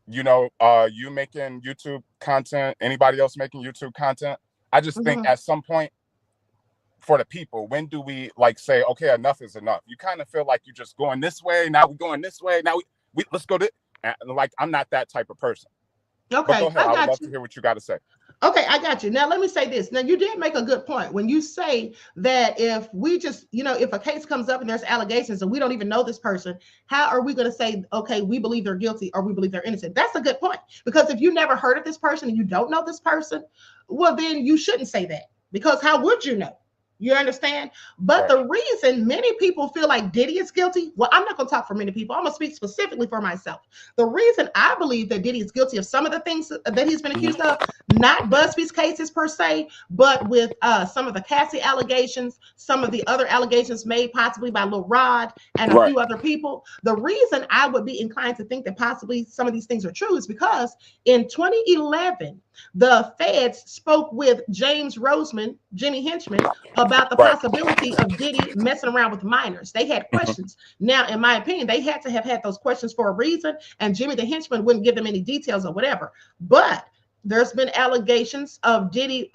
you know, you making YouTube content, anybody else making YouTube content. I just think at some point for the people, when do we like say, okay, enough is enough? You kind of feel like you're just going this way. Now we're going this way. Now we let's go to, like, I'm not that type of person.
Okay.
But go ahead. I would love to hear what you got to say.
Okay, I got you. Now, let me say this. Now, you did make a good point when you say that if we just, you know, if a case comes up and there's allegations and we don't even know this person, how are we going to say, okay, we believe they're guilty or we believe they're innocent? That's a good point. Because if you never heard of this person and you don't know this person, well, then you shouldn't say that. Because how would you know? You understand? But the reason many people feel like Diddy is guilty, well, I'm not going to talk for many people. I'm going to speak specifically for myself. The reason I believe that Diddy is guilty of some of the things that he's been accused of, not Buzbee's cases per se, but with some of the Cassie allegations, some of the other allegations made possibly by Lil Rod and a few other people. The reason I would be inclined to think that possibly some of these things are true is because in 2011, the feds spoke with James Roseman, Jimmy Henchman, about the possibility of Diddy messing around with minors. They had questions. Now, in my opinion, they had to have had those questions for a reason, and Jimmy the Henchman wouldn't give them any details or whatever. But there's been allegations of Diddy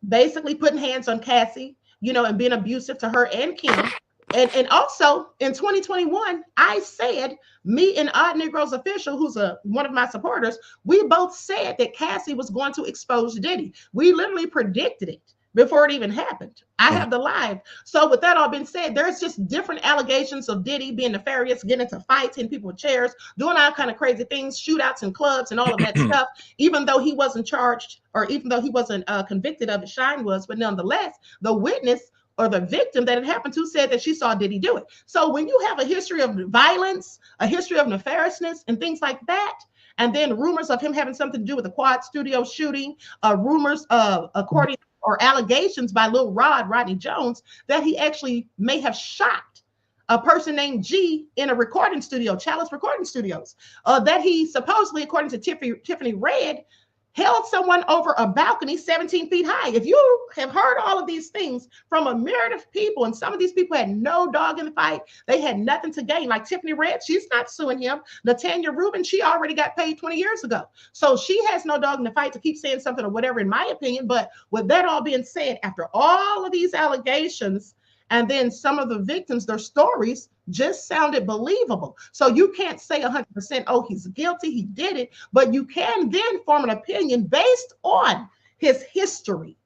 basically putting hands on Cassie, you know, and being abusive to her and Kim. And also in 2021, I said, me and Odd Negroes Official, who's one of my supporters, we both said that Cassie was going to expose Diddy. We literally predicted it before it even happened. I have the live. So with that all being said, there's just different allegations of Diddy being nefarious, getting into fights, hitting people with chairs, doing all kind of crazy things, shootouts in clubs and all of that stuff, even though he wasn't charged or even though he wasn't convicted of it, Shine was. But nonetheless, the witness or the victim that it happened to said that she saw Diddy do it. So when you have a history of violence, a history of nefariousness and things like that, and then rumors of him having something to do with the Quad Studio shooting, rumors of, according or allegations by Lil Rod, Rodney Jones, that he actually may have shot a person named G in a recording studio, Chalice Recording Studios, that he supposedly, according to Tiffany Red, held someone over a balcony 17 feet high. If you have heard all of these things from a myriad of people, and some of these people had no dog in the fight, they had nothing to gain. Like Tiffany Red, she's not suing him. Natanya Rubin, she already got paid 20 years ago. So she has no dog in the fight to keep saying something or whatever, in my opinion. But with that all being said, after all of these allegations, and then some of the victims, their stories just sounded believable. So you can't say 100%, oh, he's guilty, he did it, but you can then form an opinion based on his history.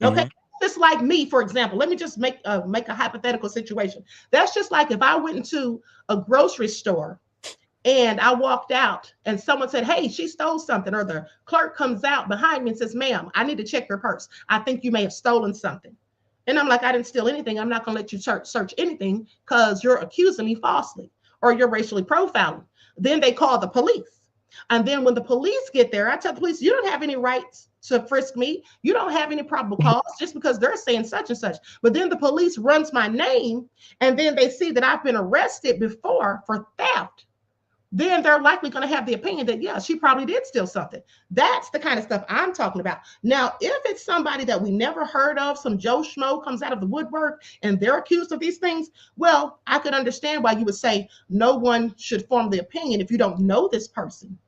Okay. Just like me, for example, let me just make a hypothetical situation. That's just like if I went into a grocery store and I walked out and someone said, hey, she stole something, or the clerk comes out behind me and says, ma'am, I need to check your purse. I think you may have stolen something. And I'm like, I didn't steal anything. I'm not going to let you search anything because you're accusing me falsely or you're racially profiling. Then they call the police. And then when the police get there, I tell the police, you don't have any rights to frisk me. You don't have any probable cause just because they're saying such and such. But then the police runs my name and then they see that I've been arrested before for theft. then they're likely going to have the opinion that, yeah, she probably did steal something. That's the kind of stuff I'm talking about. Now, if it's somebody that we never heard of, some Joe Schmo comes out of the woodwork and they're accused of these things, well, I could understand why you would say no one should form the opinion if you don't know this person.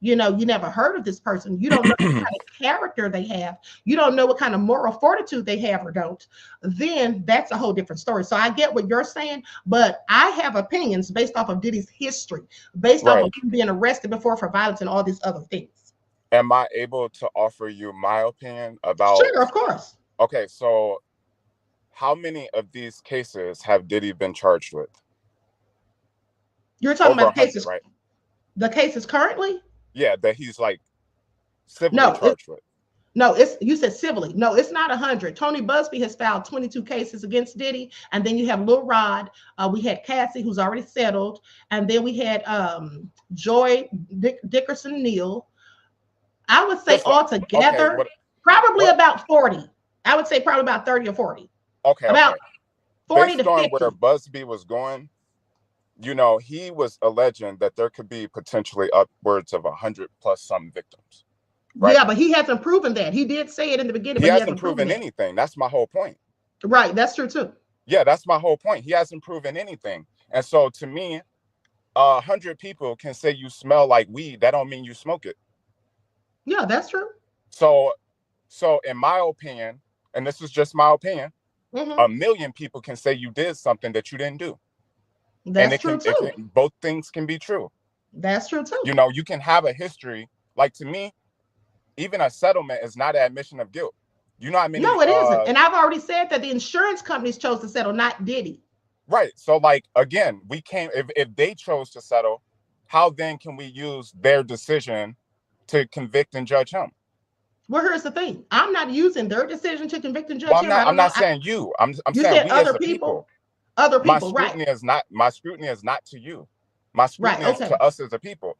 You know, you never heard of this person. You don't know what kind of character they have. You don't know what kind of moral fortitude they have or don't. Then that's a whole different story. So I get what you're saying, but I have opinions based off of Diddy's history, based off of him being arrested before for violence and all these other things.
Am I able to offer you my opinion about?
Sure, of course.
Okay, so how many of these cases have Diddy been charged with?
You're talking
Over
about the cases,
right?
The cases currently?
Yeah, that he's like civilly charged with.
No, you said civilly. No, it's not 100. Tony Buzbee has filed 22 cases against Diddy, and then you have Lil Rod. We had Cassie, who's already settled, and then we had Joy Dickerson Neal. I would say altogether, probably about 40. I would say probably about 30 or 40.
Okay,
about 40
Based
to 50.
on where Buzbee was going, you know, he was alleging that there could be potentially upwards of 100 plus some victims. Right?
Yeah, but he hasn't proven that. He did say it in the beginning.
He
but
hasn't proven anything. That's my whole point.
Right, that's true too.
Yeah, that's my whole point. He hasn't proven anything. And so to me, 100 people can say you smell like weed. That don't mean you smoke it.
Yeah, that's true.
So in my opinion, and this is just my opinion, 1 million people can say you did something that you didn't do.
That's true too.
Both things can be true.
That's true too.
You know, you can have a history. Like, to me, even a settlement is not an admission of guilt. You know what I mean?
No, it isn't. And I've already said that the insurance companies chose to settle, not Diddy.
Right. So, like, again, we can't, if they chose to settle, how then can we use their decision to convict and judge him?
Well, here's the thing. I'm not using their decision to convict and judge him.
I'm not saying you. I'm saying we as a people.
Other people,
my scrutiny is not to you. My scrutiny is to us as a people.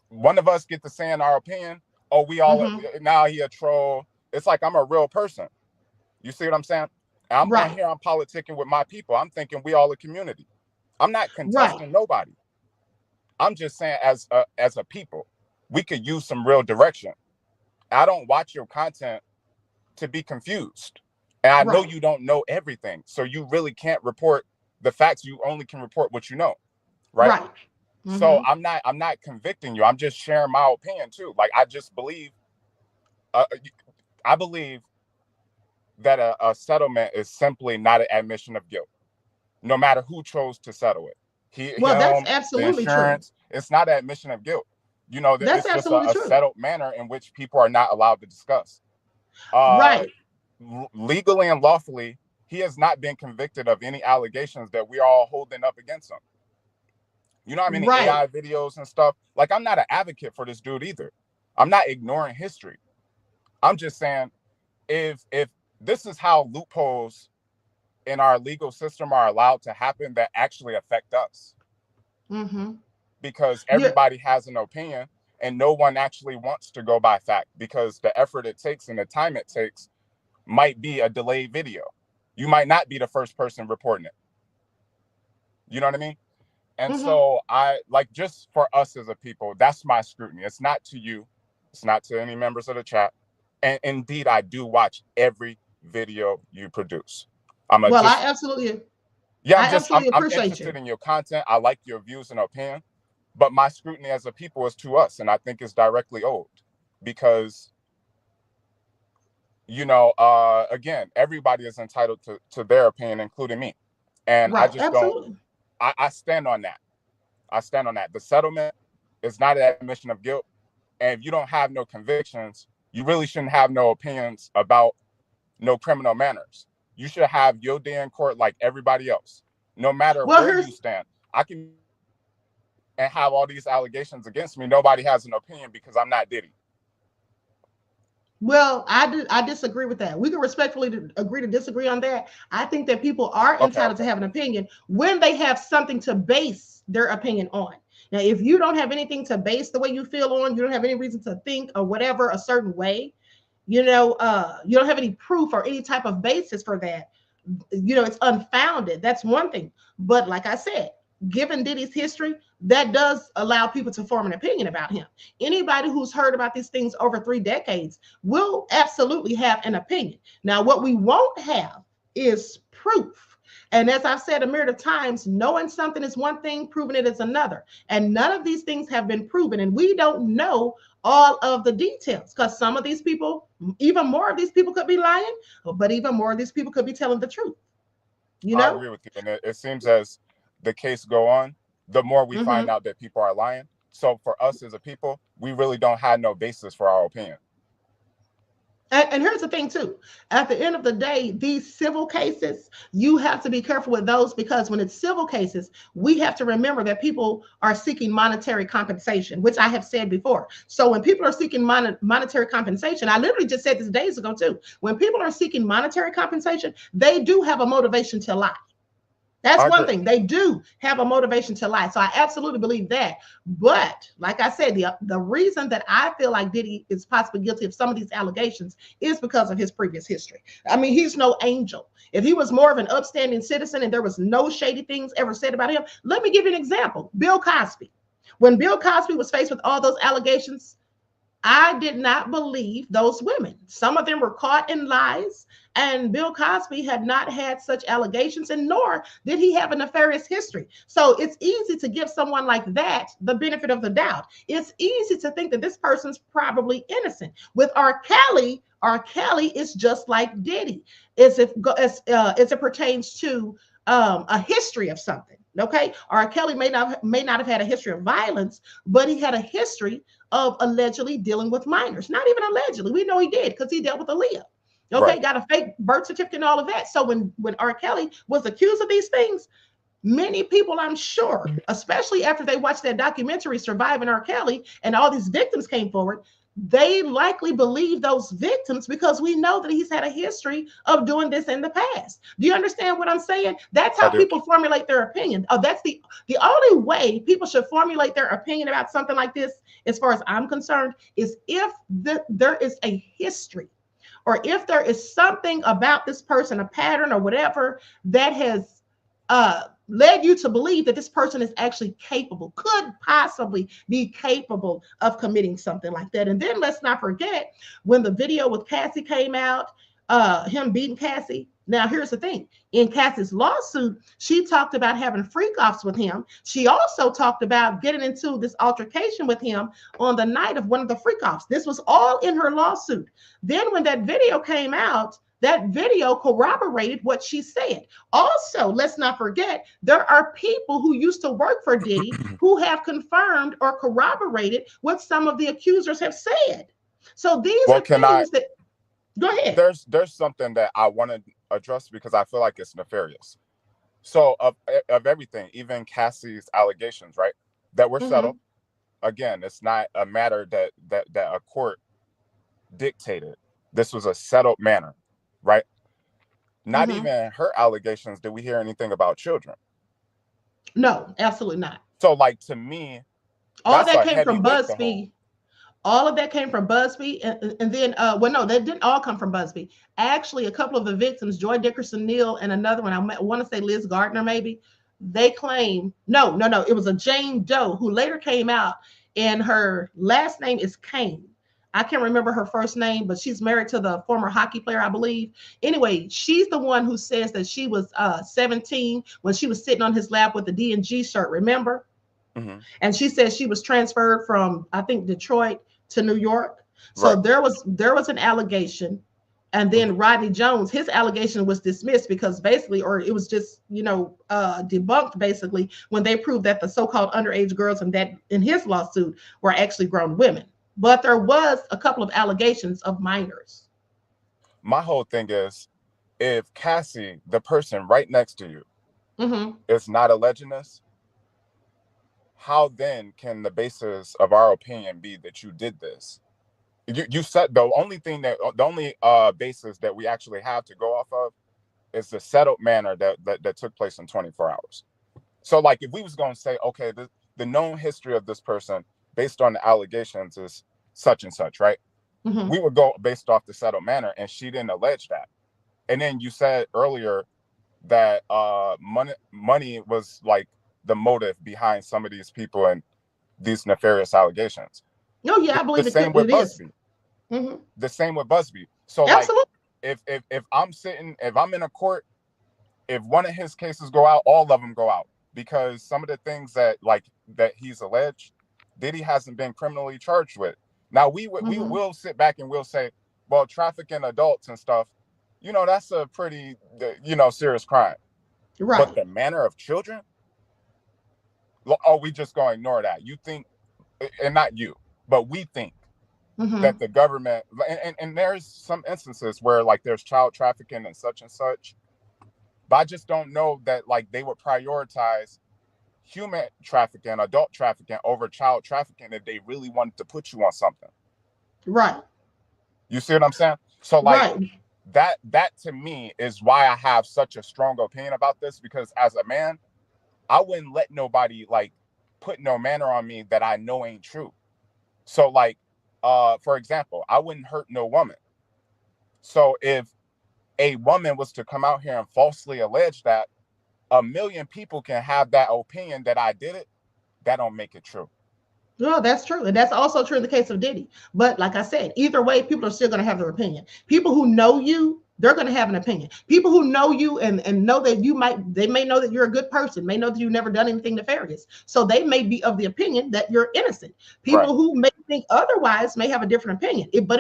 One of us get to saying our opinion. Oh, we all now he a troll. It's like I'm a real person. You see what I'm saying? I'm right here. I'm politicking with my people. I'm thinking we all a community. I'm not contesting nobody. I'm just saying as a people, we could use some real direction. I don't watch your content to be confused. And I know you don't know everything. So you really can't report the facts. You only can report what you know. Right. So I'm not convicting you. I'm just sharing my opinion too. Like, I just believe, I believe that a settlement is simply not an admission of guilt, no matter who chose to settle it.
That's absolutely true.
It's not an admission of guilt. You know,
that's
it's just a settled manner in which people are not allowed to discuss. Legally and lawfully, he has not been convicted of any allegations that we are all holding up against him. You know what I mean? AI videos and stuff. Like, I'm not an advocate for this dude either. I'm not ignoring history. I'm just saying, if this is how loopholes in our legal system are allowed to happen that actually affect us. Because everybody has an opinion and no one actually wants to go by fact, because the effort it takes and the time it takes might be a delayed video. You might not be the first person reporting it. You know what I mean? And so just for us as a people, that's my scrutiny. It's not to you. It's not to any members of the chat. And indeed, I do watch every video you produce. I
absolutely.
Yeah, I'm interested in your content. I like your views and opinion. But my scrutiny as a people is to us. And I think it's directly owed because, you know, again, everybody is entitled to their opinion, including me. And I just don't. I stand on that. I stand on that. The settlement is not an admission of guilt. And if you don't have no convictions, you really shouldn't have no opinions about no criminal manners. You should have your day in court like everybody else, no matter where you stand. I can and have all these allegations against me. Nobody has an opinion because I'm not Diddy.
Well, I disagree with that. We can respectfully agree to disagree on that. I think that people are entitled to have an opinion when they have something to base their opinion on. Now, if you don't have anything to base the way you feel on, you don't have any reason to think or whatever a certain way, you know, you don't have any proof or any type of basis for that, you know, it's unfounded. That's one thing. But like I said, given Diddy's history, that does allow people to form an opinion about him. Anybody who's heard about these things over 3 decades will absolutely have an opinion. Now, what we won't have is proof. And as I've said a myriad of times, knowing something is one thing, proving it is another. And none of these things have been proven. And we don't know all of the details, because some of these people, even more of these people could be lying, but even more of these people could be telling the truth. You know?
I agree with you. And it seems as the case go on, the more we find out that people are lying. So for us as a people, we really don't have no basis for our opinion.
And here's the thing too, at the end of the day, these civil cases, you have to be careful with those, because when it's civil cases, we have to remember that people are seeking monetary compensation, which I have said before. So when people are seeking monetary compensation, I literally just said this days ago too, when people are seeking monetary compensation, they do have a motivation to lie. That's one thing. They do have a motivation to lie. So I absolutely believe that. But like I said, the reason that I feel like Diddy is possibly guilty of some of these allegations is because of his previous history. I mean, he's no angel. If he was more of an upstanding citizen and there was no shady things ever said about him, let me give you an example. Bill Cosby. When Bill Cosby was faced with all those allegations, I did not believe those women. Some of them were caught in lies, and Bill Cosby had not had such allegations, and nor did he have a nefarious history. So it's easy to give someone like that the benefit of the doubt. It's easy to think that this person's probably innocent. With R. Kelly is just like Diddy, as it pertains to a history of something. Okay, R. Kelly may not have had a history of violence, but he had a history of allegedly dealing with minors. Not even allegedly, we know he did, because he dealt with Aaliyah. Okay, got a fake birth certificate and all of that. So when R. Kelly was accused of these things, many people, I'm sure, especially after they watched that documentary Surviving R. Kelly and all these victims came forward, they likely believe those victims, because we know that he's had a history of doing this in the past. Do you understand what I'm saying? That's how people formulate their opinion. Oh, that's the only way people should formulate their opinion about something like this, as far as I'm concerned, is if there is a history, or if there is something about this person, a pattern or whatever, that has led you to believe that this person is actually capable, could possibly be capable of committing something like that. And then let's not forget, when the video with Cassie came out, him beating Cassie. Now, here's the thing. In Cassie's lawsuit, she talked about having freak-offs with him. She also talked about getting into this altercation with him on the night of one of the freak-offs. This was all in her lawsuit. Then when that video came out, that video corroborated what she said. Also, let's not forget, there are people who used to work for Diddy who have confirmed or corroborated what some of the accusers have said. So these are things that... Go ahead.
There's something that I want to address, because I feel like it's nefarious. So of everything, even Cassie's allegations, right, that were settled. Again, it's not a matter that a court dictated. This was a settled manner, right? Not even her allegations did we hear anything about children.
No, absolutely not.
So, like, to me,
all that came from Buzbee. All of that came from Buzbee, and then, well, no, that didn't all come from Buzbee. Actually, a couple of the victims, Joy Dickerson Neal and another one, I want to say Liz Gardner, maybe, they claim, no, it was a Jane Doe who later came out, and her last name is Kane. I can't remember her first name, but she's married to the former hockey player, I believe. Anyway, she's the one who says that she was 17 when she was sitting on his lap with the D&G shirt, remember? And she says she was transferred from, I think, Detroit to New York. So there was an allegation, and then Rodney Jones, his allegation was dismissed because basically, or it was just, debunked basically, when they proved that the so-called underage girls in his lawsuit were actually grown women. But there was a couple of allegations of minors.
My whole thing is, if Cassie, the person right next to you, is not alleging this, how then can the basis of our opinion be that you did this? You said the only basis that we actually have to go off of is the settled manner that took place in 24 hours. So, like, if we was going to say, okay, the known history of this person based on the allegations is such and such, right? We would go based off the settled manner, and she didn't allege that. And then you said earlier that money was like the motive behind some of these people and these nefarious allegations.
No, yeah, I believe
the same with Busby.
Mm-hmm.
The same with Busby. So
absolutely.
Like if I'm in a court, if one of his cases go out, all of them go out, because some of the things that he's alleged, Diddy hasn't been criminally charged with. Now we will sit back and we'll say, well, trafficking adults and stuff, you know, that's a pretty, you know, serious crime.
Right.
But the manner of children, oh, we just gonna ignore that. You think, and not you, but we think that the government, and there's some instances where like there's child trafficking and such, but I just don't know that like they would prioritize human trafficking, adult trafficking over child trafficking if they really wanted to put you on something.
Right.
You see what I'm saying? So like that to me is why I have such a strong opinion about this, because as a man, I wouldn't let nobody like put no manner on me that I know ain't true. So like, for example, I wouldn't hurt no woman. So if a woman was to come out here and falsely allege that, 1 million people can have that opinion that I did it, that don't make it true.
No, that's true. And that's also true in the case of Diddy. But like I said, either way, people are still going to have their opinion. People who know you, they're going to have an opinion. People who know you and know that they may know that you're a good person, may know that you've never done anything nefarious. So they may be of the opinion that you're innocent. People who may think otherwise may have a different opinion. But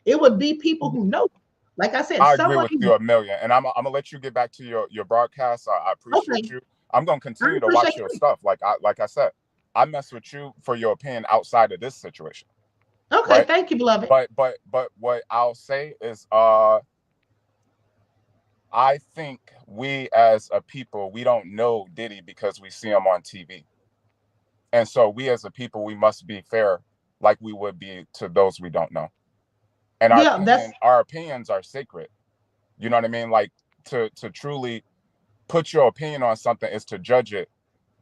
it would be people who know you. Like I said,
I agree with you 1 million. And I'm gonna let you get back to your broadcast. I appreciate you. I'm gonna continue to watch your stuff. Like I said, I mess with you for your opinion outside of this situation.
Okay, right? Thank you, beloved.
But what I'll say is I think we as a people, we don't know Diddy because we see him on TV. And so we as a people, we must be fair like we would be to those we don't know. And our opinions are sacred. You know what I mean? Like to truly put your opinion on something is to judge it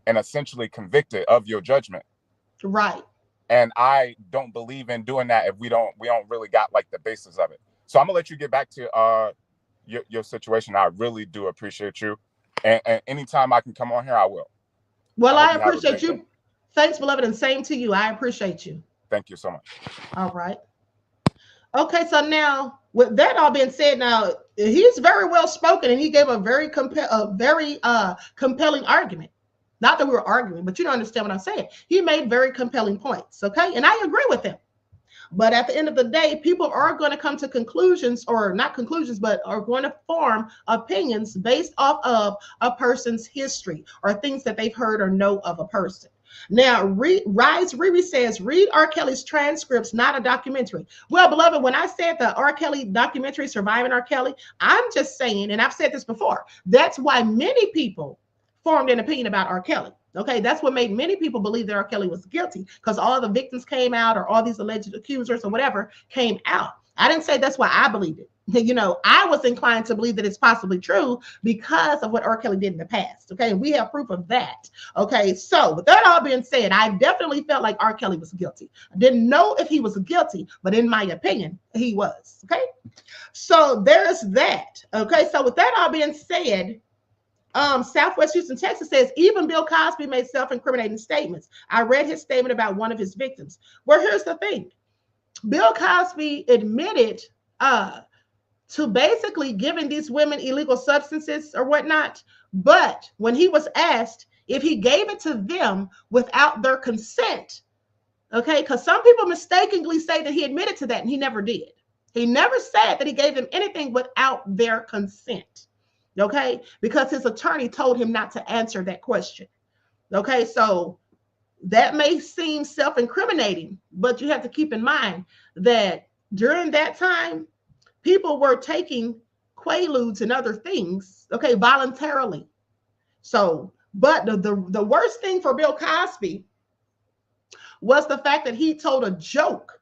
and essentially convict it of your judgment.
Right.
And I don't believe in doing that if we don't really got like the basis of it. So I'm gonna let you get back to your situation. I really do appreciate you. And anytime I can come on here, I will.
Well, I appreciate you. Thanks, beloved, and same to you. I appreciate you.
Thank you so much.
All right. Okay, so now with that all being said, now he's very well spoken and he gave a very compelling argument. Not that we were arguing, but you don't understand what I'm saying. He made very compelling points, okay? And I agree with him. But at the end of the day, people are going to come to conclusions, or not conclusions, but are going to form opinions based off of a person's history or things that they've heard or know of a person. Now, Rise Riri says, read R. Kelly's transcripts, not a documentary. Well, beloved, when I said the R. Kelly documentary, Surviving R. Kelly, I'm just saying, and I've said this before, that's why many people formed an opinion about R. Kelly. Okay, that's what made many people believe that R. Kelly was guilty, because all the victims came out, or all these alleged accusers or whatever came out. I didn't say that's why I believed it. You know, I was inclined to believe that it's possibly true because of what R. Kelly did in the past. Okay, and we have proof of that. Okay, so with that all being said, I definitely felt like R. Kelly was guilty. I didn't know if he was guilty, but in my opinion, he was. Okay, so there's that. Okay, so with that all being said, Southwest Houston, Texas says, even Bill Cosby made self-incriminating statements. I read his statement about one of his victims. Well, here's the thing. Bill Cosby admitted to basically giving these women illegal substances or whatnot. But when he was asked if he gave it to them without their consent, okay, because some people mistakenly say that he admitted to that, and he never did. He never said that he gave them anything without their consent. Okay, because his attorney told him not to answer that question. Okay, so that may seem self-incriminating, but you have to keep in mind that during that time, people were taking quaaludes and other things, okay, voluntarily. So, but the worst thing for Bill Cosby was the fact that he told a joke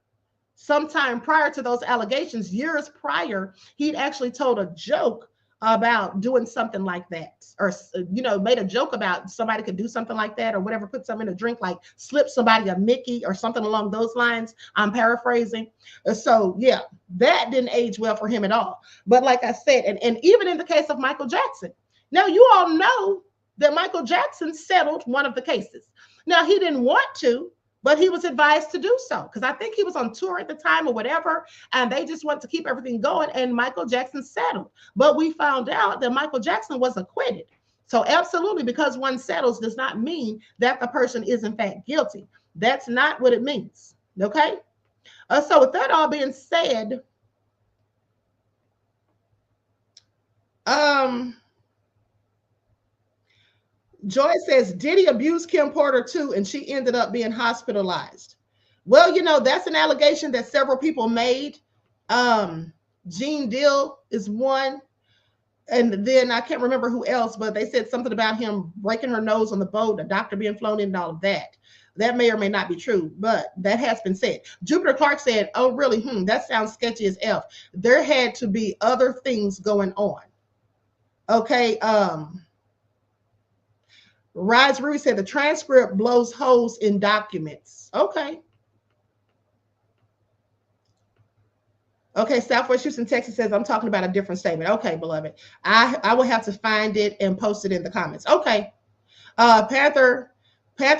sometime prior to those allegations. Years prior, he'd actually told a joke about doing something like that, or, you know, made a joke about somebody could do something like that or whatever, put something in a drink, like slip somebody a Mickey or something along those lines. I'm paraphrasing. So yeah, that didn't age well for him at all. But like I said, and even in the case of Michael Jackson, now you all know that Michael Jackson settled one of the cases. Now, he didn't want to, but he was advised to do so because I think he was on tour at the time or whatever, and they just wanted to keep everything going, and Michael Jackson settled. But we found out that Michael Jackson was acquitted. So absolutely, because one settles does not mean that the person is in fact guilty. That's not what it means, okay? So with that all being said, Joy says, Diddy abused Kim Porter too, and she ended up being hospitalized. Well, you know, that's an allegation that several people made. Gene Deal is one. And then I can't remember who else, but they said something about him breaking her nose on the boat, a doctor being flown in, and all of that. That may or may not be true, but that has been said. Jupiter Clark said, oh, really? That sounds sketchy as F. There had to be other things going on. Okay. Rise Ruby said the transcript blows holes in documents. Okay. Okay, Southwest Houston, Texas says, I'm talking about a different statement. Okay, beloved. I will have to find it and post it in the comments. Okay. Panther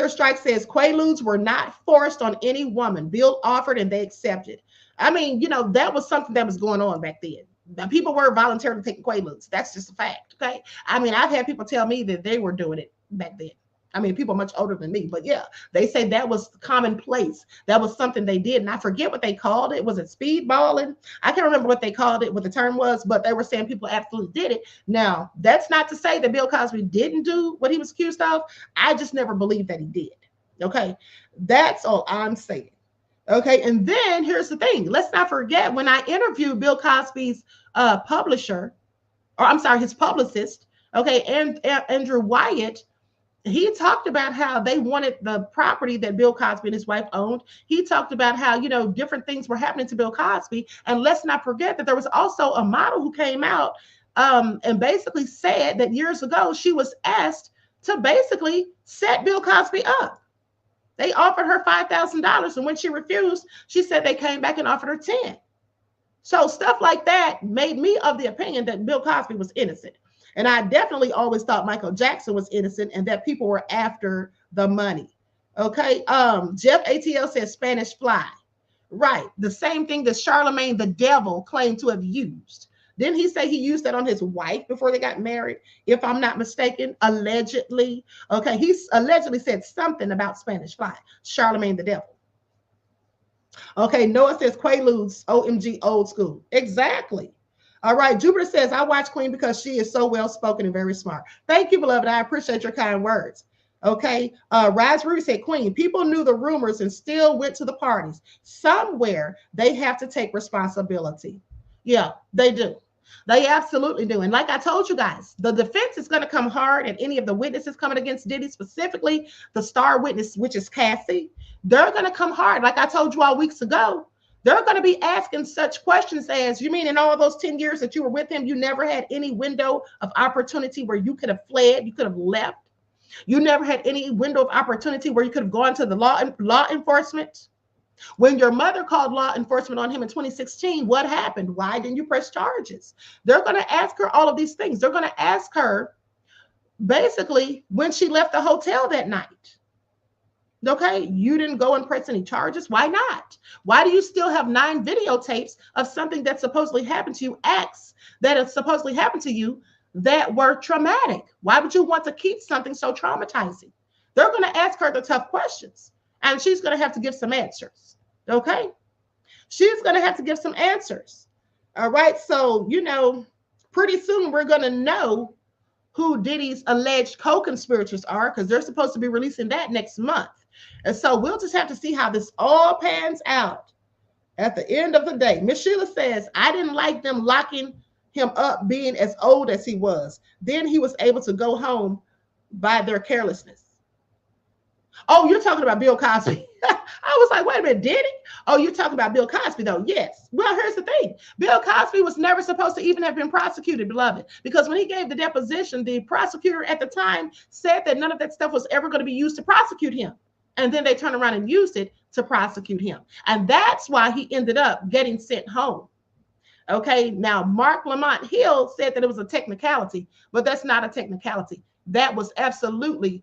Strike says, Quaaludes were not forced on any woman. Bill offered and they accepted. I mean, you know, that was something that was going on back then. People were voluntarily taking Quaaludes. That's just a fact, okay? I mean, I've had people tell me that they were doing it back then. I mean, people much older than me, but yeah, they say that was commonplace. That was something they did. And I forget what they called it. Was it speedballing? I can't remember what they called it, what the term was, but they were saying people absolutely did it. Now, that's not to say that Bill Cosby didn't do what he was accused of. I just never believed that he did. Okay. That's all I'm saying. Okay. And then here's the thing. Let's not forget when I interviewed Bill Cosby's publisher, or I'm sorry, his publicist, okay, and Andrew Wyatt, he talked about how they wanted the property that Bill Cosby and his wife owned. He talked about how, you know, different things were happening to Bill Cosby. And let's not forget that there was also a model who came out and basically said that years ago, she was asked to basically set Bill Cosby up. They offered her $5,000. And when she refused, she said they came back and offered her 10. So stuff like that made me of the opinion that Bill Cosby was innocent. And I definitely always thought Michael Jackson was innocent and that people were after the money. Okay. Jeff ATL says Spanish Fly. Right. The same thing that Charlemagne the Devil claimed to have used. Didn't he say he used that on his wife before they got married? If I'm not mistaken, allegedly. Okay. He allegedly said something about Spanish Fly, Charlemagne the Devil. Okay. Noah says Quaaludes, OMG, old school. Exactly. All right, Jupiter says, I watch Queen because she is so well-spoken and very smart. Thank you, beloved. I appreciate your kind words. Okay. Rise Ruby said, Queen, people knew the rumors and still went to the parties. Somewhere they have to take responsibility. Yeah, they do. They absolutely do. And like I told you guys, the defense is going to come hard at any of the witnesses coming against Diddy, specifically the star witness, which is Cassie. They're going to come hard. Like I told you all weeks ago. They're going to be asking such questions as, you mean in all those 10 years that you were with him, you never had any window of opportunity where you could have fled, you could have left? You never had any window of opportunity where you could have gone to the law enforcement? When your mother called law enforcement on him in 2016, what happened? Why didn't you press charges? They're going to ask her all of these things. They're going to ask her basically when she left the hotel that night. Okay, you didn't go and press any charges. Why not? Why do you still have 9 videotapes of something that supposedly happened to you, acts that have supposedly happened to you that were traumatic? Why would you want to keep something so traumatizing? They're going to ask her the tough questions, and she's going to have to give some answers. Okay, she's going to have to give some answers. All right, so, you know, pretty soon we're going to know who Diddy's alleged co-conspirators are because they're supposed to be releasing that next month. And so we'll just have to see how this all pans out at the end of the day. Miss Sheila says, I didn't like them locking him up being as old as he was. Then he was able to go home by their carelessness. Oh, you're talking about Bill Cosby. I was like, wait a minute, Diddy? Oh, you're talking about Bill Cosby, though? Yes. Well, here's the thing. Bill Cosby was never supposed to even have been prosecuted, beloved, because when he gave the deposition, the prosecutor at the time said that none of that stuff was ever going to be used to prosecute him. And then they turned around and used it to prosecute him. And that's why he ended up getting sent home. Okay, now Mark Lamont Hill said that it was a technicality, but that's not a technicality. that was absolutely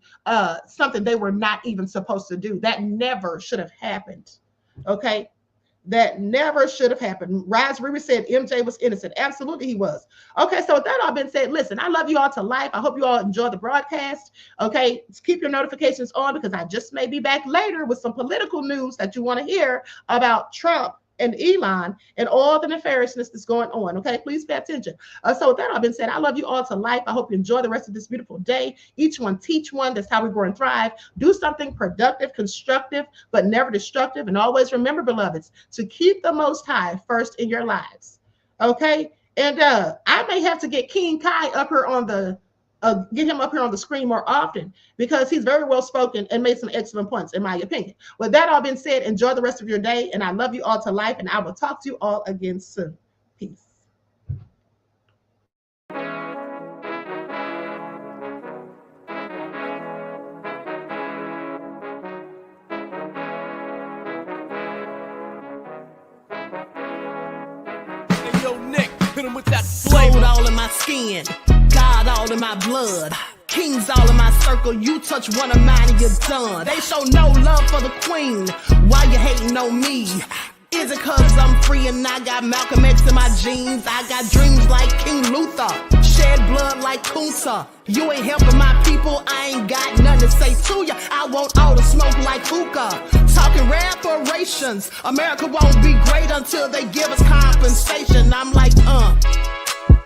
something they were not even supposed to do. That never should have happened. Okay. That never should have happened. Rise Riri said MJ was innocent. Absolutely, he was. Okay, so with that all been said, listen, I love you all to life. I hope you all enjoy the broadcast. Okay, keep your notifications on because I just may be back later with some political news that you want to hear about Trump and Elon and all the nefariousness that's going on. Okay, please pay attention. So with that all been said, I love you all to life. I hope you enjoy the rest of this beautiful day. Each one teach one. That's how we grow and thrive. Do something productive, constructive, but never destructive. And always remember, beloveds, to keep the Most High first in your lives. Okay, and I may have to get King Kai up here on the get him up here on the screen more often because he's very well spoken and made some excellent points, in my opinion. With that all being said, enjoy the rest of your day, and I love you all to life, and I will talk to you all again soon. Peace.
Hey, yo, Nick, hit him with that flavor.
Gold all in my skin. God all in my blood. Kings all in my circle. You touch one of mine and you're done. They show no love for the queen. Why you hating on me? Is it cause I'm free and I got Malcolm X in my jeans? I got dreams like King Luther. Shed blood like Kunta. You ain't helping my people. I ain't got nothing to say to ya. I want all the smoke like hookah. Talking reparations. America won't be great until they give us compensation. I'm like,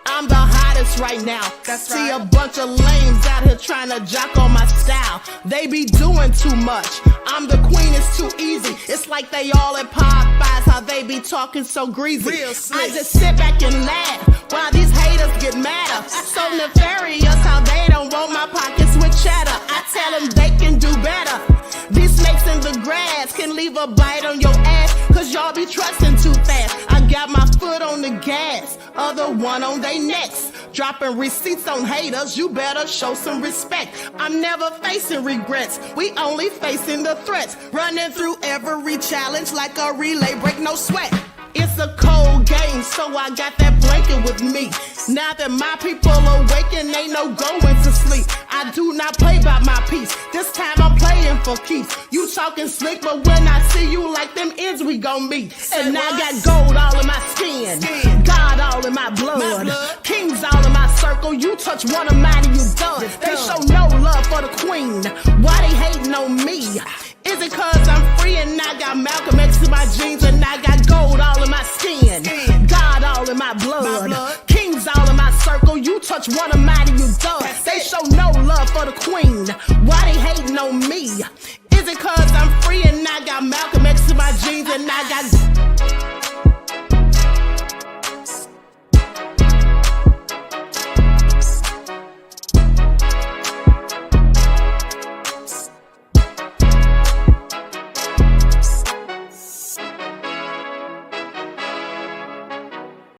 I'm the hottest right now. See a bunch of lames out here trying to jock on my style. They be doing too much. I'm the queen, it's too easy. It's like they all at Popeyes, how they be talking so greasy. I just sit back and laugh while these haters get madder. So nefarious how they don't want my pockets with cheddar. I tell them they can do better. These snakes in the grass can leave a bite on your ass, cause y'all be trusting too fast. I got my foot on the gas, other one on they necks. Dropping receipts on haters, you better show some respect. I'm never facing regrets, we only facing the threats. Running through every challenge like a relay, break no sweat. It's a cold game, so I got that blanket with me. Now that my people awaken, ain't no going to sleep. I do not play by my piece, this time I'm playing for keeps. You talking slick, but when I see you like them ends, we gon' meet. And I got gold all in my skin, God all in my blood. Kings all in my circle, you touch one of mine and you done. They show no love for the queen, why they hating on me? Is it cause I'm free and I got Malcolm X in my jeans and I got gold all in my skin, God all in my blood. Kings all in my circle, you touch one of mine and you done. They show no love for the queen, why they hating on me?